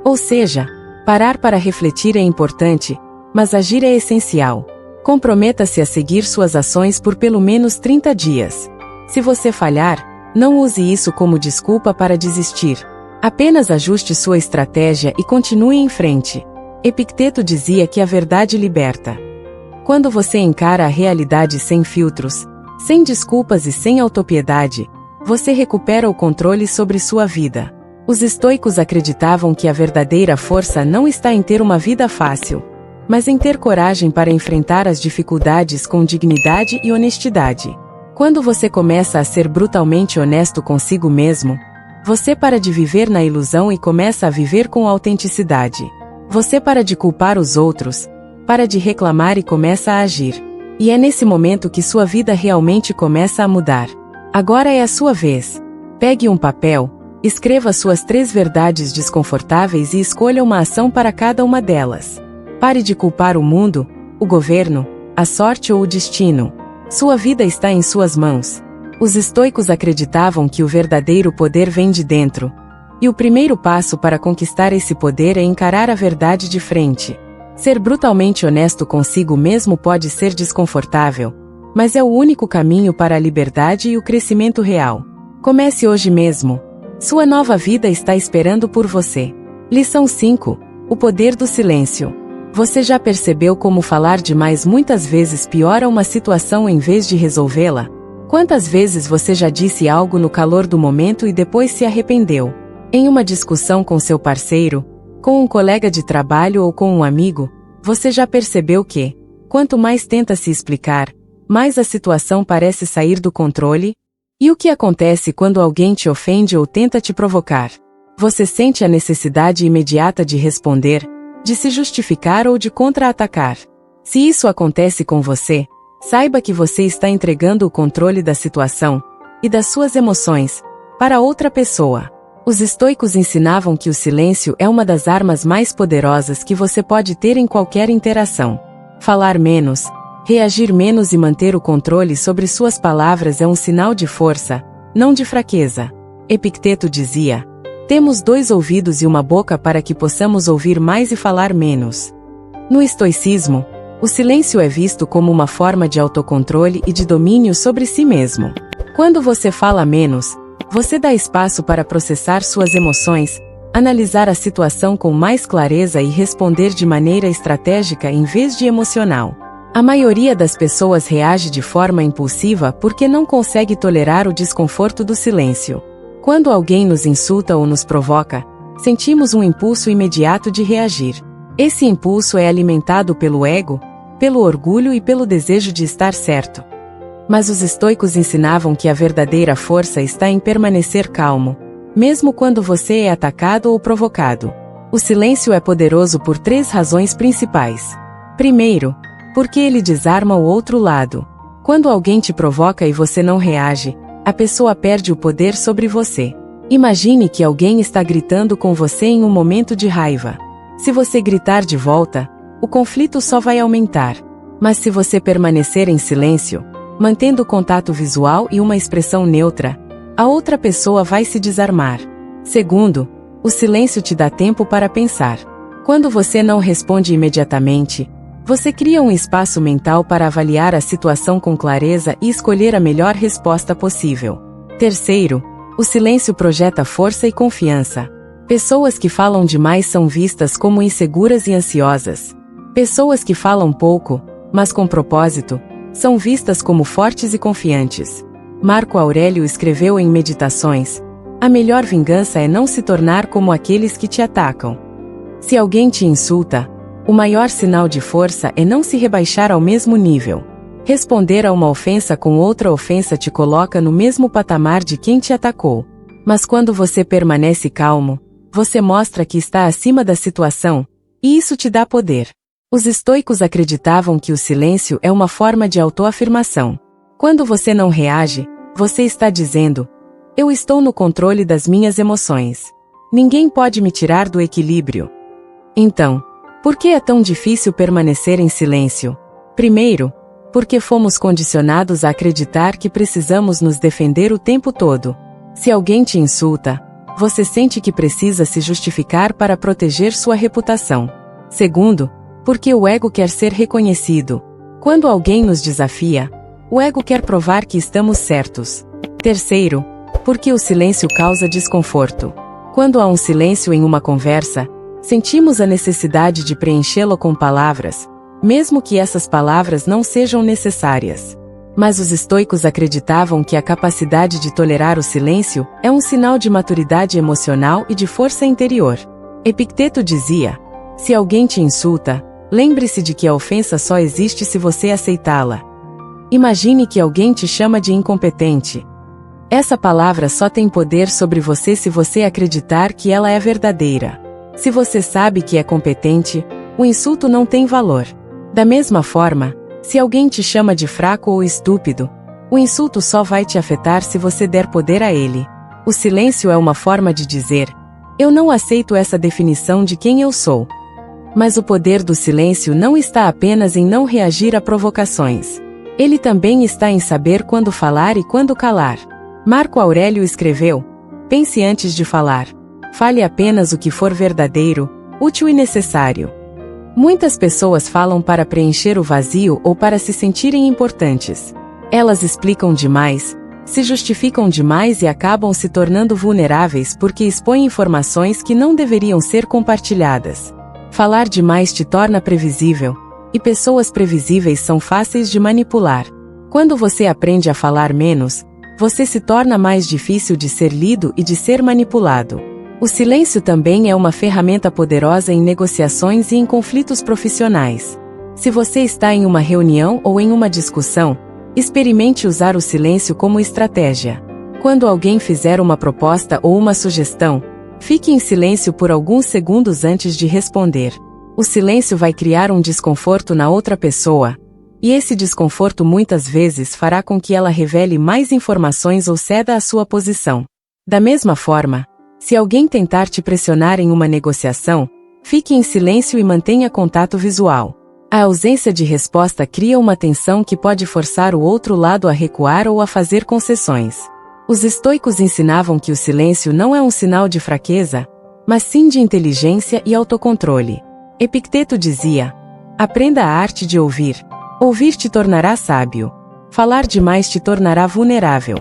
Ou seja, parar para refletir é importante, mas agir é essencial. Comprometa-se a seguir suas ações por pelo menos 30 dias. Se você falhar, não use isso como desculpa para desistir. Apenas ajuste sua estratégia e continue em frente. Epicteto dizia que a verdade liberta. Quando você encara a realidade sem filtros, sem desculpas e sem autopiedade, você recupera o controle sobre sua vida. Os estoicos acreditavam que a verdadeira força não está em ter uma vida fácil, mas em ter coragem para enfrentar as dificuldades com dignidade e honestidade. Quando você começa a ser brutalmente honesto consigo mesmo, você para de viver na ilusão e começa a viver com autenticidade. Você para de culpar os outros, para de reclamar e começa a agir. E é nesse momento que sua vida realmente começa a mudar. Agora é a sua vez. Pegue um papel, escreva suas 3 verdades desconfortáveis e escolha uma ação para cada uma delas. Pare de culpar o mundo, o governo, a sorte ou o destino. Sua vida está em suas mãos. Os estoicos acreditavam que o verdadeiro poder vem de dentro. E o primeiro passo para conquistar esse poder é encarar a verdade de frente. Ser brutalmente honesto consigo mesmo pode ser desconfortável, mas é o único caminho para a liberdade e o crescimento real. Comece hoje mesmo. Sua nova vida está esperando por você. Lição 5. O poder do silêncio. Você já percebeu como falar demais muitas vezes piora uma situação em vez de resolvê-la? Quantas vezes você já disse algo no calor do momento e depois se arrependeu? Em uma discussão com seu parceiro, com um colega de trabalho ou com um amigo, você já percebeu que, quanto mais tenta se explicar, mais a situação parece sair do controle? E o que acontece quando alguém te ofende ou tenta te provocar? Você sente a necessidade imediata de responder, de se justificar ou de contra-atacar. Se isso acontece com você, saiba que você está entregando o controle da situação e das suas emoções para outra pessoa. Os estoicos ensinavam que o silêncio é uma das armas mais poderosas que você pode ter em qualquer interação. Falar menos, reagir menos e manter o controle sobre suas palavras é um sinal de força, não de fraqueza. Epicteto dizia: temos 2 ouvidos e uma boca para que possamos ouvir mais e falar menos. No estoicismo, o silêncio é visto como uma forma de autocontrole e de domínio sobre si mesmo. Quando você fala menos, Você dá espaço para processar suas emoções, analisar a situação com mais clareza e responder de maneira estratégica em vez de emocional. A maioria das pessoas reage de forma impulsiva porque não consegue tolerar o desconforto do silêncio. Quando alguém nos insulta ou nos provoca, sentimos um impulso imediato de reagir. Esse impulso é alimentado pelo ego, pelo orgulho e pelo desejo de estar certo. Mas os estoicos ensinavam que a verdadeira força está em permanecer calmo, mesmo quando você é atacado ou provocado. O silêncio é poderoso por 3 razões principais. Primeiro, porque ele desarma o outro lado. Quando alguém te provoca e você não reage, a pessoa perde o poder sobre você. Imagine que alguém está gritando com você em um momento de raiva. Se você gritar de volta, o conflito só vai aumentar. Mas se você permanecer em silêncio, mantendo contato visual e uma expressão neutra, a outra pessoa vai se desarmar. Segundo, o silêncio te dá tempo para pensar. Quando você não responde imediatamente, você cria um espaço mental para avaliar a situação com clareza e escolher a melhor resposta possível. Terceiro, o silêncio projeta força e confiança. Pessoas que falam demais são vistas como inseguras e ansiosas. Pessoas que falam pouco, mas com propósito, são vistas como fortes e confiantes. Marco Aurélio escreveu em Meditações: a melhor vingança é não se tornar como aqueles que te atacam. Se alguém te insulta, o maior sinal de força é não se rebaixar ao mesmo nível. Responder a uma ofensa com outra ofensa te coloca no mesmo patamar de quem te atacou. Mas quando você permanece calmo, você mostra que está acima da situação, e isso te dá poder. Os estoicos acreditavam que o silêncio é uma forma de autoafirmação. Quando você não reage, você está dizendo: eu estou no controle das minhas emoções. Ninguém pode me tirar do equilíbrio. Então, por que é tão difícil permanecer em silêncio? Primeiro, porque fomos condicionados a acreditar que precisamos nos defender o tempo todo. Se alguém te insulta, você sente que precisa se justificar para proteger sua reputação. Segundo, porque o ego quer ser reconhecido. Quando alguém nos desafia, o ego quer provar que estamos certos. Terceiro, porque o silêncio causa desconforto. Quando há um silêncio em uma conversa, sentimos a necessidade de preenchê-lo com palavras, mesmo que essas palavras não sejam necessárias. Mas os estoicos acreditavam que a capacidade de tolerar o silêncio é um sinal de maturidade emocional e de força interior. Epicteto dizia: se alguém te insulta, lembre-se de que a ofensa só existe se você aceitá-la. Imagine que alguém te chama de incompetente. Essa palavra só tem poder sobre você se você acreditar que ela é verdadeira. Se você sabe que é competente, o insulto não tem valor. Da mesma forma, se alguém te chama de fraco ou estúpido, o insulto só vai te afetar se você der poder a ele. O silêncio é uma forma de dizer: eu não aceito essa definição de quem eu sou. Mas o poder do silêncio não está apenas em não reagir a provocações. Ele também está em saber quando falar e quando calar. Marco Aurélio escreveu: pense antes de falar. Fale apenas o que for verdadeiro, útil e necessário. Muitas pessoas falam para preencher o vazio ou para se sentirem importantes. Elas explicam demais, se justificam demais e acabam se tornando vulneráveis porque expõem informações que não deveriam ser compartilhadas. Falar demais te torna previsível, e pessoas previsíveis são fáceis de manipular. Quando você aprende a falar menos, você se torna mais difícil de ser lido e de ser manipulado. O silêncio também é uma ferramenta poderosa em negociações e em conflitos profissionais. Se você está em uma reunião ou em uma discussão, experimente usar o silêncio como estratégia. Quando alguém fizer uma proposta ou uma sugestão, fique em silêncio por alguns segundos antes de responder. O silêncio vai criar um desconforto na outra pessoa, e esse desconforto muitas vezes fará com que ela revele mais informações ou ceda a sua posição. Da mesma forma, se alguém tentar te pressionar em uma negociação, fique em silêncio e mantenha contato visual. A ausência de resposta cria uma tensão que pode forçar o outro lado a recuar ou a fazer concessões. Os estoicos ensinavam que o silêncio não é um sinal de fraqueza, mas sim de inteligência e autocontrole. Epicteto dizia: aprenda a arte de ouvir. Ouvir te tornará sábio. Falar demais te tornará vulnerável.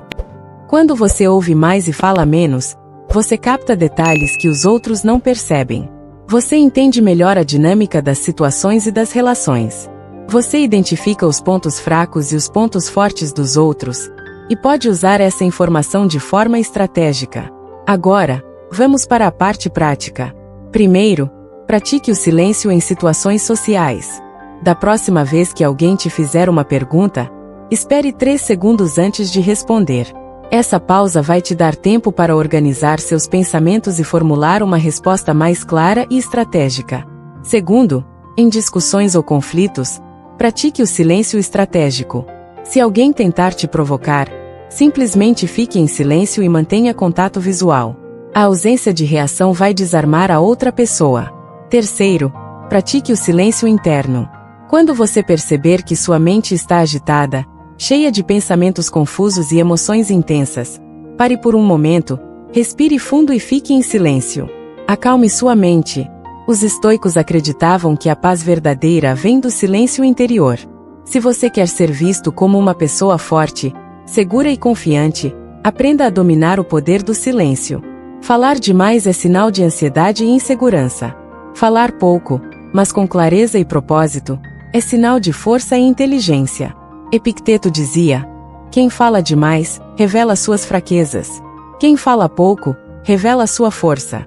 Quando você ouve mais e fala menos, você capta detalhes que os outros não percebem. Você entende melhor a dinâmica das situações e das relações. Você identifica os pontos fracos e os pontos fortes dos outros, e pode usar essa informação de forma estratégica. Agora, vamos para a parte prática. Primeiro, pratique o silêncio em situações sociais. Da próxima vez que alguém te fizer uma pergunta, espere 3 segundos antes de responder. Essa pausa vai te dar tempo para organizar seus pensamentos e formular uma resposta mais clara e estratégica. Segundo, em discussões ou conflitos, pratique o silêncio estratégico. Se alguém tentar te provocar, simplesmente fique em silêncio e mantenha contato visual. A ausência de reação vai desarmar a outra pessoa. Terceiro, pratique o silêncio interno. Quando você perceber que sua mente está agitada, cheia de pensamentos confusos e emoções intensas, pare por um momento, respire fundo e fique em silêncio. Acalme sua mente. Os estoicos acreditavam que a paz verdadeira vem do silêncio interior. Se você quer ser visto como uma pessoa forte, segura e confiante, aprenda a dominar o poder do silêncio. Falar demais é sinal de ansiedade e insegurança. Falar pouco, mas com clareza e propósito, é sinal de força e inteligência. Epicteto dizia: quem fala demais, revela suas fraquezas. Quem fala pouco, revela sua força.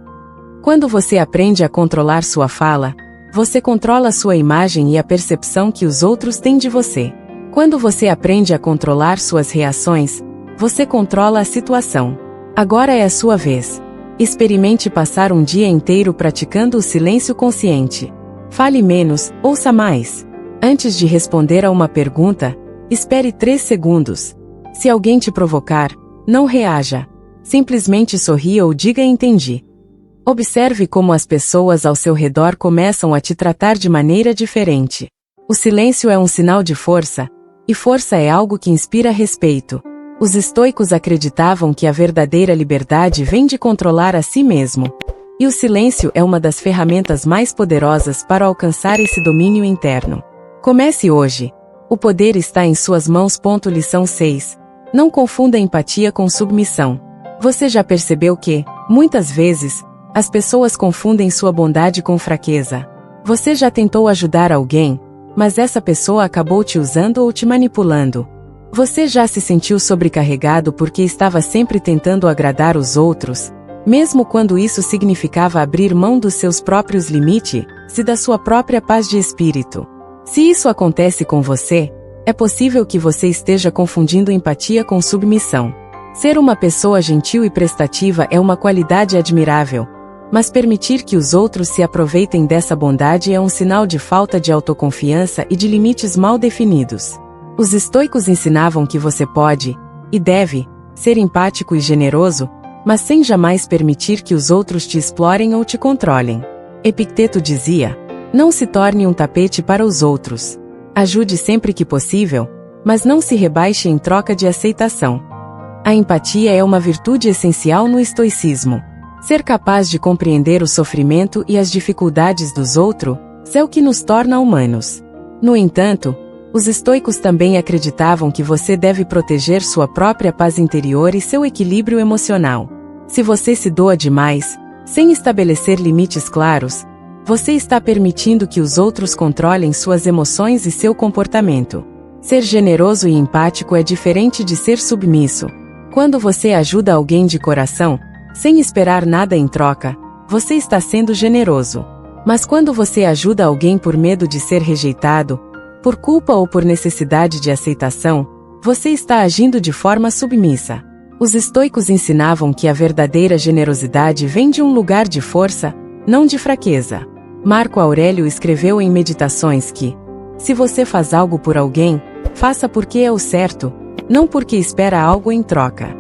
Quando você aprende a controlar sua fala, você controla sua imagem e a percepção que os outros têm de você. Quando você aprende a controlar suas reações, você controla a situação. Agora é a sua vez. Experimente passar um dia inteiro praticando o silêncio consciente. Fale menos, ouça mais. Antes de responder a uma pergunta, espere 3 segundos. Se alguém te provocar, não reaja. Simplesmente sorria ou diga entendi. Observe como as pessoas ao seu redor começam a te tratar de maneira diferente. O silêncio é um sinal de força, e força é algo que inspira respeito. Os estoicos acreditavam que a verdadeira liberdade vem de controlar a si mesmo. E o silêncio é uma das ferramentas mais poderosas para alcançar esse domínio interno. Comece hoje. O poder está em suas mãos. Lição 6. Não confunda empatia com submissão. Você já percebeu que, muitas vezes, as pessoas confundem sua bondade com fraqueza? Você já tentou ajudar alguém, mas essa pessoa acabou te usando ou te manipulando? Você já se sentiu sobrecarregado porque estava sempre tentando agradar os outros, mesmo quando isso significava abrir mão dos seus próprios limites e da sua própria paz de espírito? Se isso acontece com você, é possível que você esteja confundindo empatia com submissão. Ser uma pessoa gentil e prestativa é uma qualidade admirável, mas permitir que os outros se aproveitem dessa bondade é um sinal de falta de autoconfiança e de limites mal definidos. Os estoicos ensinavam que você pode, e deve, ser empático e generoso, mas sem jamais permitir que os outros te explorem ou te controlem. Epicteto dizia: não se torne um tapete para os outros. Ajude sempre que possível, mas não se rebaixe em troca de aceitação. A empatia é uma virtude essencial no estoicismo. Ser capaz de compreender o sofrimento e as dificuldades dos outros é o que nos torna humanos. No entanto, os estoicos também acreditavam que você deve proteger sua própria paz interior e seu equilíbrio emocional. Se você se doa demais, sem estabelecer limites claros, você está permitindo que os outros controlem suas emoções e seu comportamento. Ser generoso e empático é diferente de ser submisso. Quando você ajuda alguém de coração, sem esperar nada em troca, você está sendo generoso. Mas quando você ajuda alguém por medo de ser rejeitado, por culpa ou por necessidade de aceitação, você está agindo de forma submissa. Os estoicos ensinavam que a verdadeira generosidade vem de um lugar de força, não de fraqueza. Marco Aurélio escreveu em Meditações que, se você faz algo por alguém, faça porque é o certo, não porque espera algo em troca.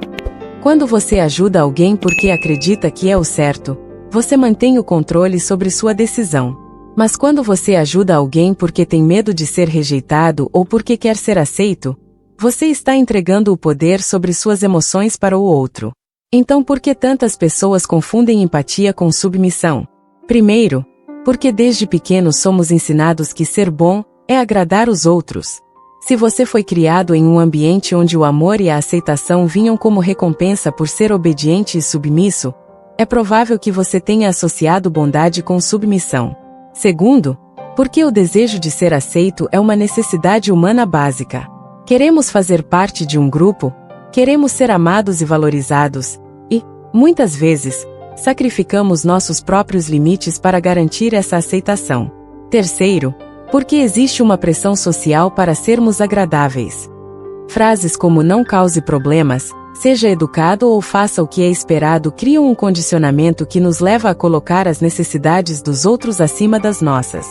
Quando você ajuda alguém porque acredita que é o certo, você mantém o controle sobre sua decisão. Mas quando você ajuda alguém porque tem medo de ser rejeitado ou porque quer ser aceito, você está entregando o poder sobre suas emoções para o outro. Então por que tantas pessoas confundem empatia com submissão? Primeiro, porque desde pequenos somos ensinados que ser bom é agradar os outros. Se você foi criado em um ambiente onde o amor e a aceitação vinham como recompensa por ser obediente e submisso, é provável que você tenha associado bondade com submissão. Segundo, porque o desejo de ser aceito é uma necessidade humana básica. Queremos fazer parte de um grupo, queremos ser amados e valorizados, e, muitas vezes, sacrificamos nossos próprios limites para garantir essa aceitação. Terceiro, porque existe uma pressão social para sermos agradáveis. Frases como não cause problemas, seja educado ou faça o que é esperado criam um condicionamento que nos leva a colocar as necessidades dos outros acima das nossas.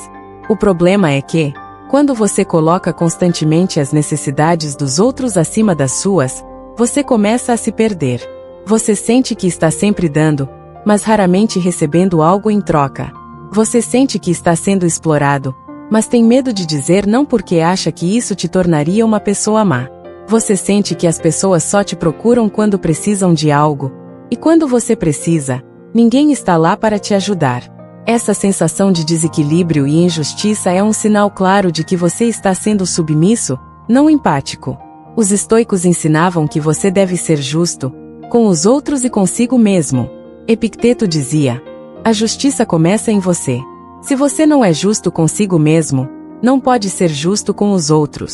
O problema é que, quando você coloca constantemente as necessidades dos outros acima das suas, você começa a se perder. Você sente que está sempre dando, mas raramente recebendo algo em troca. Você sente que está sendo explorado, mas tem medo de dizer não porque acha que isso te tornaria uma pessoa má. Você sente que as pessoas só te procuram quando precisam de algo, e quando você precisa, ninguém está lá para te ajudar. Essa sensação de desequilíbrio e injustiça é um sinal claro de que você está sendo submisso, não empático. Os estoicos ensinavam que você deve ser justo, com os outros e consigo mesmo. Epicteto dizia: a justiça começa em você. Se você não é justo consigo mesmo, não pode ser justo com os outros.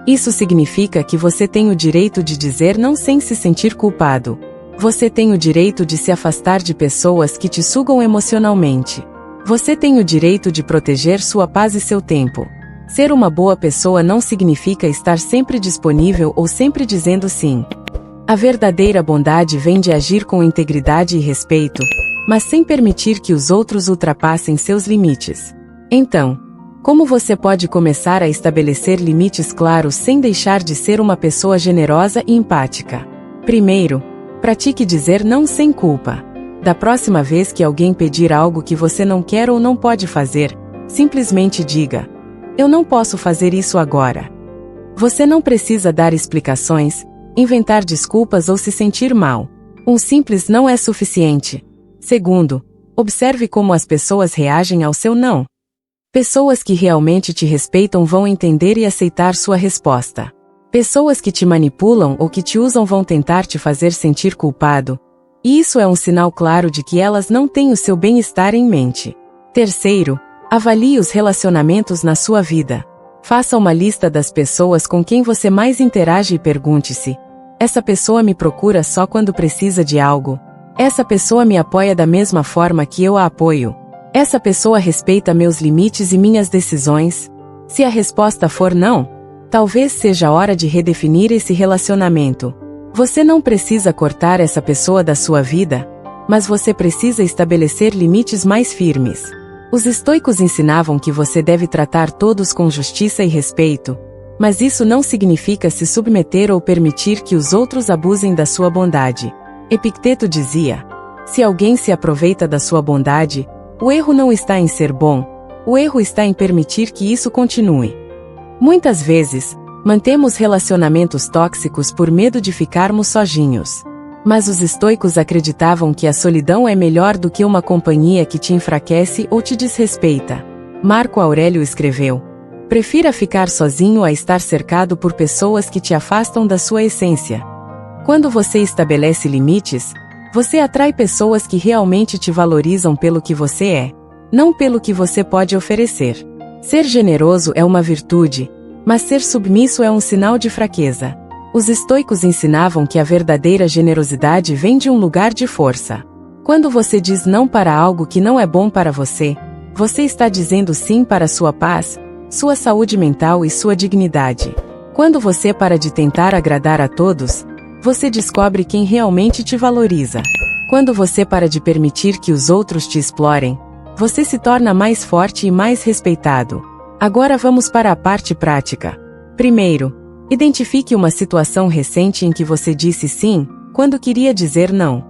Isso significa que você tem o direito de dizer não sem se sentir culpado. Você tem o direito de se afastar de pessoas que te sugam emocionalmente. Você tem o direito de proteger sua paz e seu tempo. Ser uma boa pessoa não significa estar sempre disponível ou sempre dizendo sim. A verdadeira bondade vem de agir com integridade e respeito, mas sem permitir que os outros ultrapassem seus limites. Então, como você pode começar a estabelecer limites claros sem deixar de ser uma pessoa generosa e empática? Primeiro, pratique dizer não sem culpa. Da próxima vez que alguém pedir algo que você não quer ou não pode fazer, simplesmente diga: eu não posso fazer isso agora. Você não precisa dar explicações, inventar desculpas ou se sentir mal. Um simples não é suficiente. Segundo, observe como as pessoas reagem ao seu não. Pessoas que realmente te respeitam vão entender e aceitar sua resposta. Pessoas que te manipulam ou que te usam vão tentar te fazer sentir culpado, e isso é um sinal claro de que elas não têm o seu bem-estar em mente. Terceiro, avalie os relacionamentos na sua vida. Faça uma lista das pessoas com quem você mais interage e pergunte-se: essa pessoa me procura só quando precisa de algo? Essa pessoa me apoia da mesma forma que eu a apoio? Essa pessoa respeita meus limites e minhas decisões? Se a resposta for não, talvez seja a hora de redefinir esse relacionamento. Você não precisa cortar essa pessoa da sua vida, mas você precisa estabelecer limites mais firmes. Os estoicos ensinavam que você deve tratar todos com justiça e respeito, mas isso não significa se submeter ou permitir que os outros abusem da sua bondade. Epicteto dizia: se alguém se aproveita da sua bondade, o erro não está em ser bom, o erro está em permitir que isso continue. Muitas vezes, mantemos relacionamentos tóxicos por medo de ficarmos sozinhos. Mas os estoicos acreditavam que a solidão é melhor do que uma companhia que te enfraquece ou te desrespeita. Marco Aurélio escreveu: prefira ficar sozinho a estar cercado por pessoas que te afastam da sua essência. Quando você estabelece limites, você atrai pessoas que realmente te valorizam pelo que você é, não pelo que você pode oferecer. Ser generoso é uma virtude, mas ser submisso é um sinal de fraqueza. Os estoicos ensinavam que a verdadeira generosidade vem de um lugar de força. Quando você diz não para algo que não é bom para você, você está dizendo sim para sua paz, sua saúde mental e sua dignidade. Quando você para de tentar agradar a todos, você descobre quem realmente te valoriza. Quando você para de permitir que os outros te explorem, você se torna mais forte e mais respeitado. Agora vamos para a parte prática. Primeiro, identifique uma situação recente em que você disse sim, quando queria dizer não.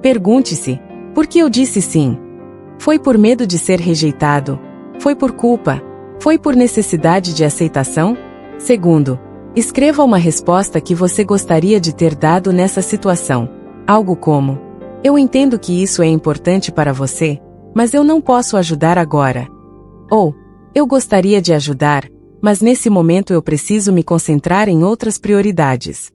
Pergunte-se: por que eu disse sim? Foi por medo de ser rejeitado? Foi por culpa? Foi por necessidade de aceitação? Segundo, escreva uma resposta que você gostaria de ter dado nessa situação. Algo como: eu entendo que isso é importante para você, mas eu não posso ajudar agora. Ou: eu gostaria de ajudar, mas nesse momento eu preciso me concentrar em outras prioridades.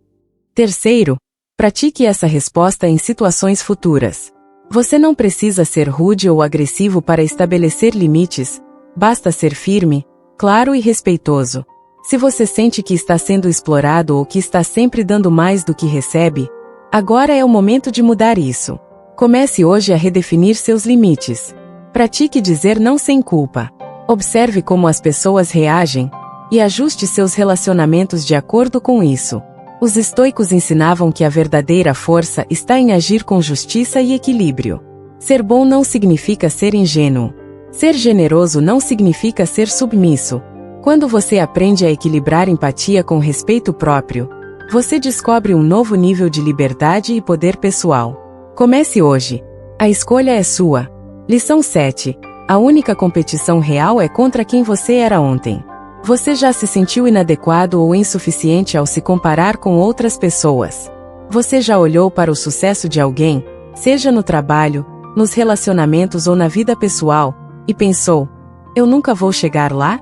Terceiro, pratique essa resposta em situações futuras. Você não precisa ser rude ou agressivo para estabelecer limites, basta ser firme, claro e respeitoso. Se você sente que está sendo explorado ou que está sempre dando mais do que recebe, agora é o momento de mudar isso. Comece hoje a redefinir seus limites. Pratique dizer não sem culpa. Observe como as pessoas reagem e ajuste seus relacionamentos de acordo com isso. Os estoicos ensinavam que a verdadeira força está em agir com justiça e equilíbrio. Ser bom não significa ser ingênuo. Ser generoso não significa ser submisso. Quando você aprende a equilibrar empatia com respeito próprio, você descobre um novo nível de liberdade e poder pessoal. Comece hoje. A escolha é sua. Lição 7. A única competição real é contra quem você era ontem. Você já se sentiu inadequado ou insuficiente ao se comparar com outras pessoas? Você já olhou para o sucesso de alguém, seja no trabalho, nos relacionamentos ou na vida pessoal, e pensou: eu nunca vou chegar lá?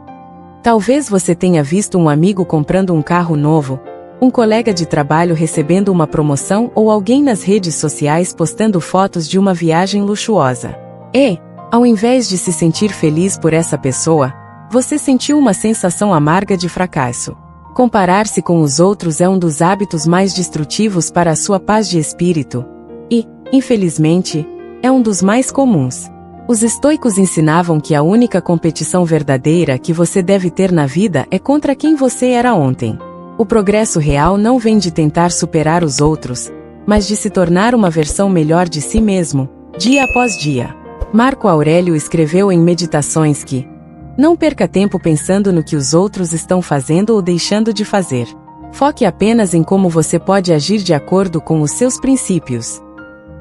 Talvez você tenha visto um amigo comprando um carro novo, um colega de trabalho recebendo uma promoção ou alguém nas redes sociais postando fotos de uma viagem luxuosa. E, ao invés de se sentir feliz por essa pessoa, você sentiu uma sensação amarga de fracasso. Comparar-se com os outros é um dos hábitos mais destrutivos para a sua paz de espírito e, infelizmente, é um dos mais comuns. Os estoicos ensinavam que a única competição verdadeira que você deve ter na vida é contra quem você era ontem. O progresso real não vem de tentar superar os outros, mas de se tornar uma versão melhor de si mesmo, dia após dia. Marco Aurélio escreveu em Meditações que: não perca tempo pensando no que os outros estão fazendo ou deixando de fazer. Foque apenas em como você pode agir de acordo com os seus princípios.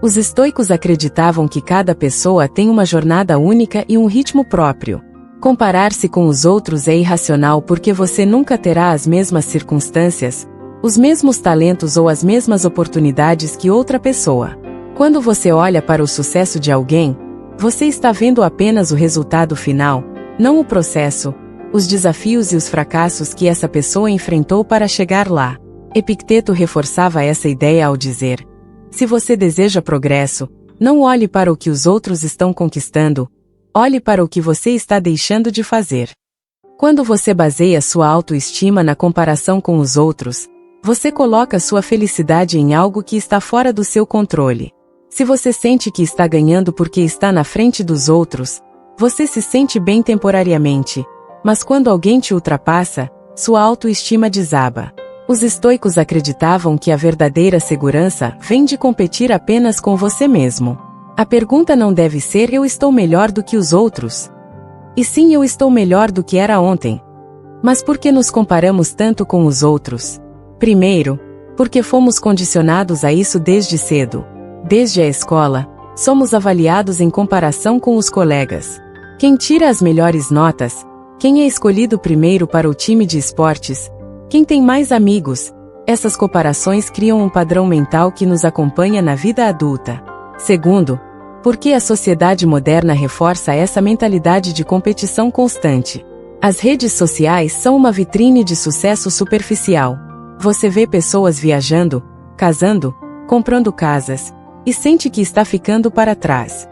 Os estoicos acreditavam que cada pessoa tem uma jornada única e um ritmo próprio. Comparar-se com os outros é irracional porque você nunca terá as mesmas circunstâncias, os mesmos talentos ou as mesmas oportunidades que outra pessoa. Quando você olha para o sucesso de alguém, você está vendo apenas o resultado final, não o processo, os desafios e os fracassos que essa pessoa enfrentou para chegar lá. Epicteto reforçava essa ideia ao dizer: se você deseja progresso, não olhe para o que os outros estão conquistando, olhe para o que você está deixando de fazer. Quando você baseia sua autoestima na comparação com os outros, você coloca sua felicidade em algo que está fora do seu controle. Se você sente que está ganhando porque está na frente dos outros, você se sente bem temporariamente, mas quando alguém te ultrapassa, sua autoestima desaba. Os estoicos acreditavam que a verdadeira segurança vem de competir apenas com você mesmo. A pergunta não deve ser: eu estou melhor do que os outros? E sim, eu estou melhor do que era ontem. Mas por que nos comparamos tanto com os outros? Primeiro, porque fomos condicionados a isso desde cedo. Desde a escola, somos avaliados em comparação com os colegas. Quem tira as melhores notas, quem é escolhido primeiro para o time de esportes, quem tem mais amigos, essas comparações criam um padrão mental que nos acompanha na vida adulta. Segundo, porque a sociedade moderna reforça essa mentalidade de competição constante. As redes sociais são uma vitrine de sucesso superficial. Você vê pessoas viajando, casando, comprando casas, e sente que está ficando para trás.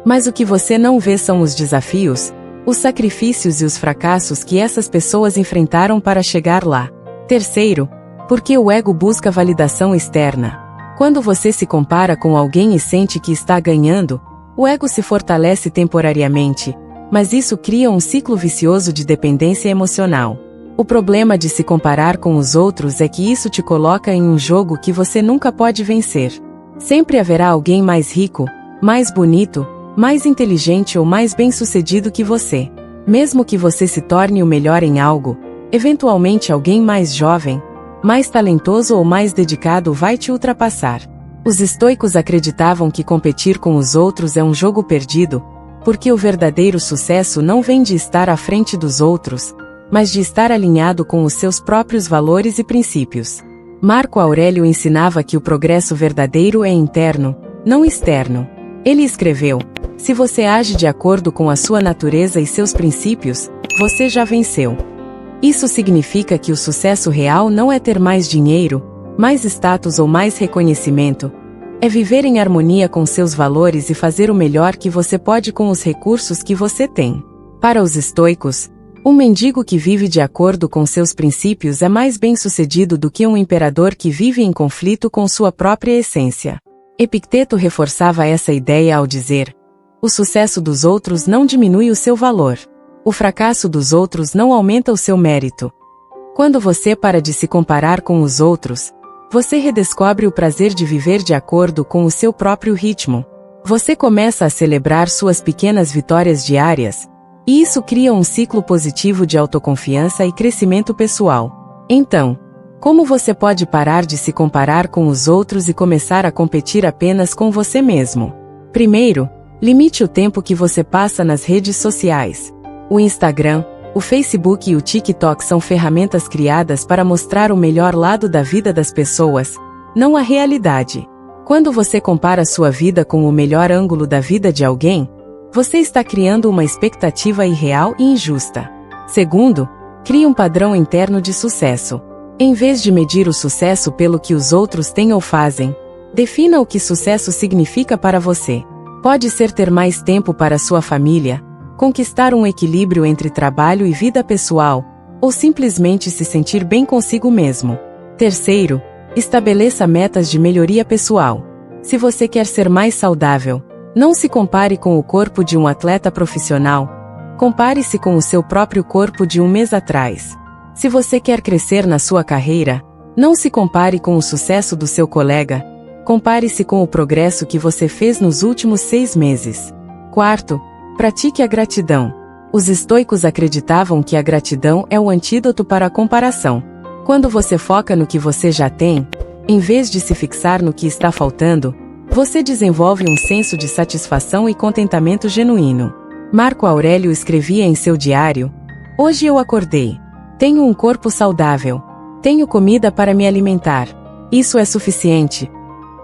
Mas o que você não vê são os desafios, os sacrifícios e os fracassos que essas pessoas enfrentaram para chegar lá. Terceiro, porque o ego busca validação externa. Quando você se compara com alguém e sente que está ganhando, o ego se fortalece temporariamente, mas isso cria um ciclo vicioso de dependência emocional. O problema de se comparar com os outros é que isso te coloca em um jogo que você nunca pode vencer. Sempre haverá alguém mais rico, mais bonito, mais inteligente ou mais bem-sucedido que você. Mesmo que você se torne o melhor em algo, eventualmente alguém mais jovem, mais talentoso ou mais dedicado vai te ultrapassar. Os estoicos acreditavam que competir com os outros é um jogo perdido, porque o verdadeiro sucesso não vem de estar à frente dos outros, mas de estar alinhado com os seus próprios valores e princípios. Marco Aurélio ensinava que o progresso verdadeiro é interno, não externo. Ele escreveu: se você age de acordo com a sua natureza e seus princípios, você já venceu. Isso significa que o sucesso real não é ter mais dinheiro, mais status ou mais reconhecimento. É viver em harmonia com seus valores e fazer o melhor que você pode com os recursos que você tem. Para os estoicos, um mendigo que vive de acordo com seus princípios é mais bem-sucedido do que um imperador que vive em conflito com sua própria essência. Epicteto reforçava essa ideia ao dizer: o sucesso dos outros não diminui o seu valor. O fracasso dos outros não aumenta o seu mérito. Quando você para de se comparar com os outros, você redescobre o prazer de viver de acordo com o seu próprio ritmo. Você começa a celebrar suas pequenas vitórias diárias, e isso cria um ciclo positivo de autoconfiança e crescimento pessoal. Então, como você pode parar de se comparar com os outros e começar a competir apenas com você mesmo? Primeiro, limite o tempo que você passa nas redes sociais. O Instagram, o Facebook e o TikTok são ferramentas criadas para mostrar o melhor lado da vida das pessoas, não a realidade. Quando você compara sua vida com o melhor ângulo da vida de alguém, você está criando uma expectativa irreal e injusta. Segundo, crie um padrão interno de sucesso. Em vez de medir o sucesso pelo que os outros têm ou fazem, defina o que sucesso significa para você. Pode ser ter mais tempo para sua família, conquistar um equilíbrio entre trabalho e vida pessoal, ou simplesmente se sentir bem consigo mesmo. Terceiro, estabeleça metas de melhoria pessoal. Se você quer ser mais saudável, não se compare com o corpo de um atleta profissional, compare-se com o seu próprio corpo de um mês atrás. Se você quer crescer na sua carreira, não se compare com o sucesso do seu colega, compare-se com o progresso que você fez nos últimos 6 meses. Quarto, pratique a gratidão. Os estoicos acreditavam que a gratidão é o antídoto para a comparação. Quando você foca no que você já tem, em vez de se fixar no que está faltando, você desenvolve um senso de satisfação e contentamento genuíno. Marco Aurélio escrevia em seu diário: "Hoje eu acordei. Tenho um corpo saudável. Tenho comida para me alimentar. Isso é suficiente."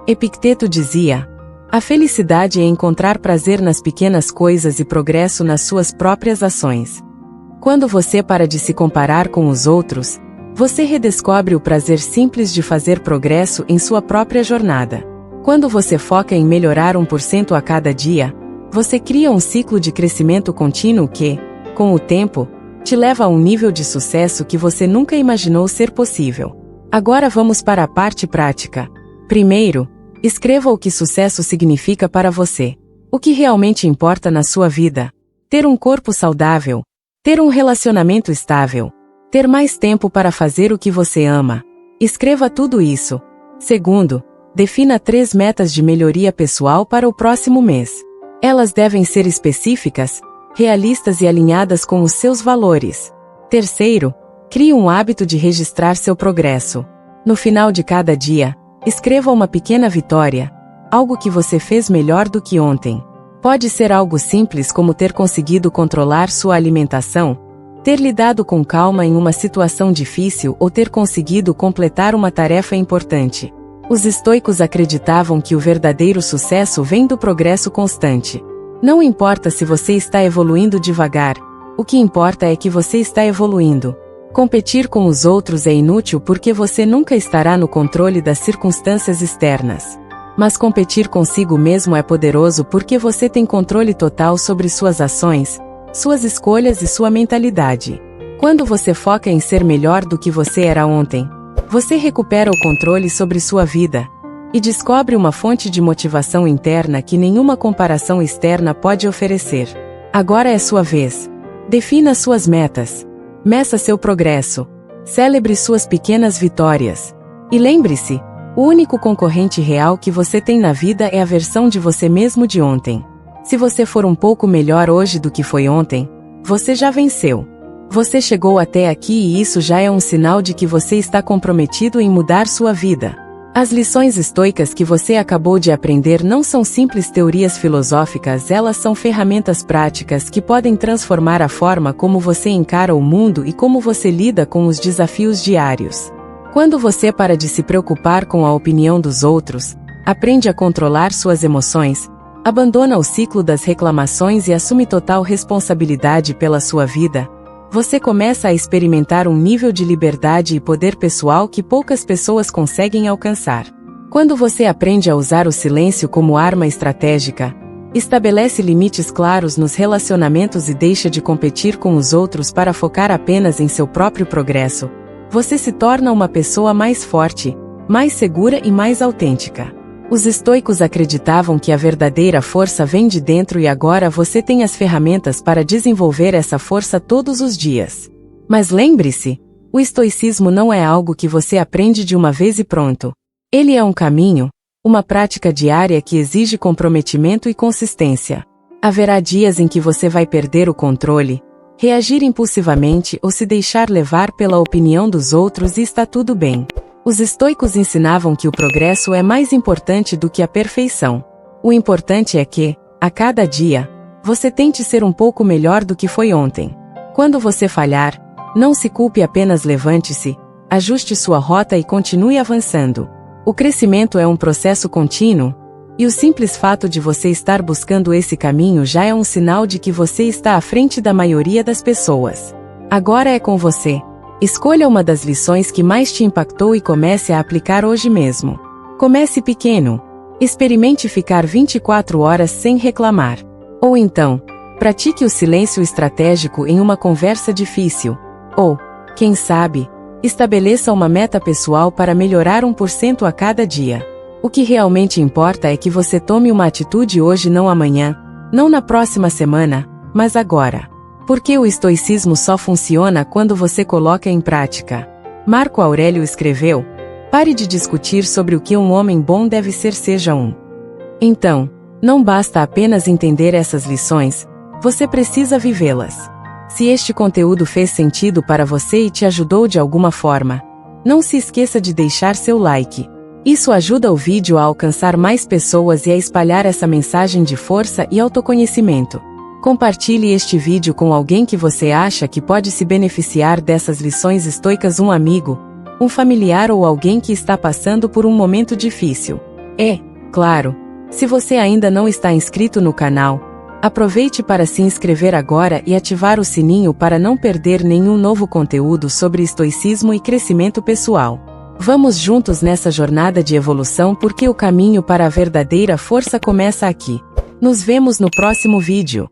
Epicteto dizia: "A felicidade é encontrar prazer nas pequenas coisas e progresso nas suas próprias ações." Quando você para de se comparar com os outros, você redescobre o prazer simples de fazer progresso em sua própria jornada. Quando você foca em melhorar 1% a cada dia, você cria um ciclo de crescimento contínuo que, com o tempo, te leva a um nível de sucesso que você nunca imaginou ser possível. Agora vamos para a parte prática. Primeiro, escreva o que sucesso significa para você. O que realmente importa na sua vida? Ter um corpo saudável, ter um relacionamento estável, ter mais tempo para fazer o que você ama. Escreva tudo isso. Segundo, defina 3 metas de melhoria pessoal para o próximo mês. Elas devem ser específicas, realistas e alinhadas com os seus valores. Terceiro, crie um hábito de registrar seu progresso. No final de cada dia, escreva uma pequena vitória, algo que você fez melhor do que ontem. Pode ser algo simples como ter conseguido controlar sua alimentação, ter lidado com calma em uma situação difícil ou ter conseguido completar uma tarefa importante. Os estoicos acreditavam que o verdadeiro sucesso vem do progresso constante. Não importa se você está evoluindo devagar, o que importa é que você está evoluindo. Competir com os outros é inútil porque você nunca estará no controle das circunstâncias externas. Mas competir consigo mesmo é poderoso porque você tem controle total sobre suas ações, suas escolhas e sua mentalidade. Quando você foca em ser melhor do que você era ontem, você recupera o controle sobre sua vida e descobre uma fonte de motivação interna que nenhuma comparação externa pode oferecer. Agora é sua vez. Defina suas metas. Meça seu progresso. Celebre suas pequenas vitórias. E lembre-se, o único concorrente real que você tem na vida é a versão de você mesmo de ontem. Se você for um pouco melhor hoje do que foi ontem, você já venceu. Você chegou até aqui e isso já é um sinal de que você está comprometido em mudar sua vida. As lições estoicas que você acabou de aprender não são simples teorias filosóficas, elas são ferramentas práticas que podem transformar a forma como você encara o mundo e como você lida com os desafios diários. Quando você para de se preocupar com a opinião dos outros, aprende a controlar suas emoções, abandona o ciclo das reclamações e assume total responsabilidade pela sua vida, você começa a experimentar um nível de liberdade e poder pessoal que poucas pessoas conseguem alcançar. Quando você aprende a usar o silêncio como arma estratégica, estabelece limites claros nos relacionamentos e deixa de competir com os outros para focar apenas em seu próprio progresso, você se torna uma pessoa mais forte, mais segura e mais autêntica. Os estoicos acreditavam que a verdadeira força vem de dentro e agora você tem as ferramentas para desenvolver essa força todos os dias. Mas lembre-se, o estoicismo não é algo que você aprende de uma vez e pronto. Ele é um caminho, uma prática diária que exige comprometimento e consistência. Haverá dias em que você vai perder o controle, reagir impulsivamente ou se deixar levar pela opinião dos outros e está tudo bem. Os estoicos ensinavam que o progresso é mais importante do que a perfeição. O importante é que, a cada dia, você tente ser um pouco melhor do que foi ontem. Quando você falhar, não se culpe, apenas levante-se, ajuste sua rota e continue avançando. O crescimento é um processo contínuo, e o simples fato de você estar buscando esse caminho já é um sinal de que você está à frente da maioria das pessoas. Agora é com você. Escolha uma das lições que mais te impactou e comece a aplicar hoje mesmo. Comece pequeno. Experimente ficar 24 horas sem reclamar. Ou então, pratique o silêncio estratégico em uma conversa difícil. Ou, quem sabe, estabeleça uma meta pessoal para melhorar 1% a cada dia. O que realmente importa é que você tome uma atitude hoje, não amanhã, não na próxima semana, mas agora. Porque o estoicismo só funciona quando você coloca em prática. Marco Aurélio escreveu: pare de discutir sobre o que um homem bom deve ser, seja um. Então, não basta apenas entender essas lições, você precisa vivê-las. Se este conteúdo fez sentido para você e te ajudou de alguma forma, não se esqueça de deixar seu like. Isso ajuda o vídeo a alcançar mais pessoas e a espalhar essa mensagem de força e autoconhecimento. Compartilhe este vídeo com alguém que você acha que pode se beneficiar dessas lições estoicas, um amigo, um familiar ou alguém que está passando por um momento difícil. E, claro, se você ainda não está inscrito no canal, aproveite para se inscrever agora e ativar o sininho para não perder nenhum novo conteúdo sobre estoicismo e crescimento pessoal. Vamos juntos nessa jornada de evolução, porque o caminho para a verdadeira força começa aqui. Nos vemos no próximo vídeo.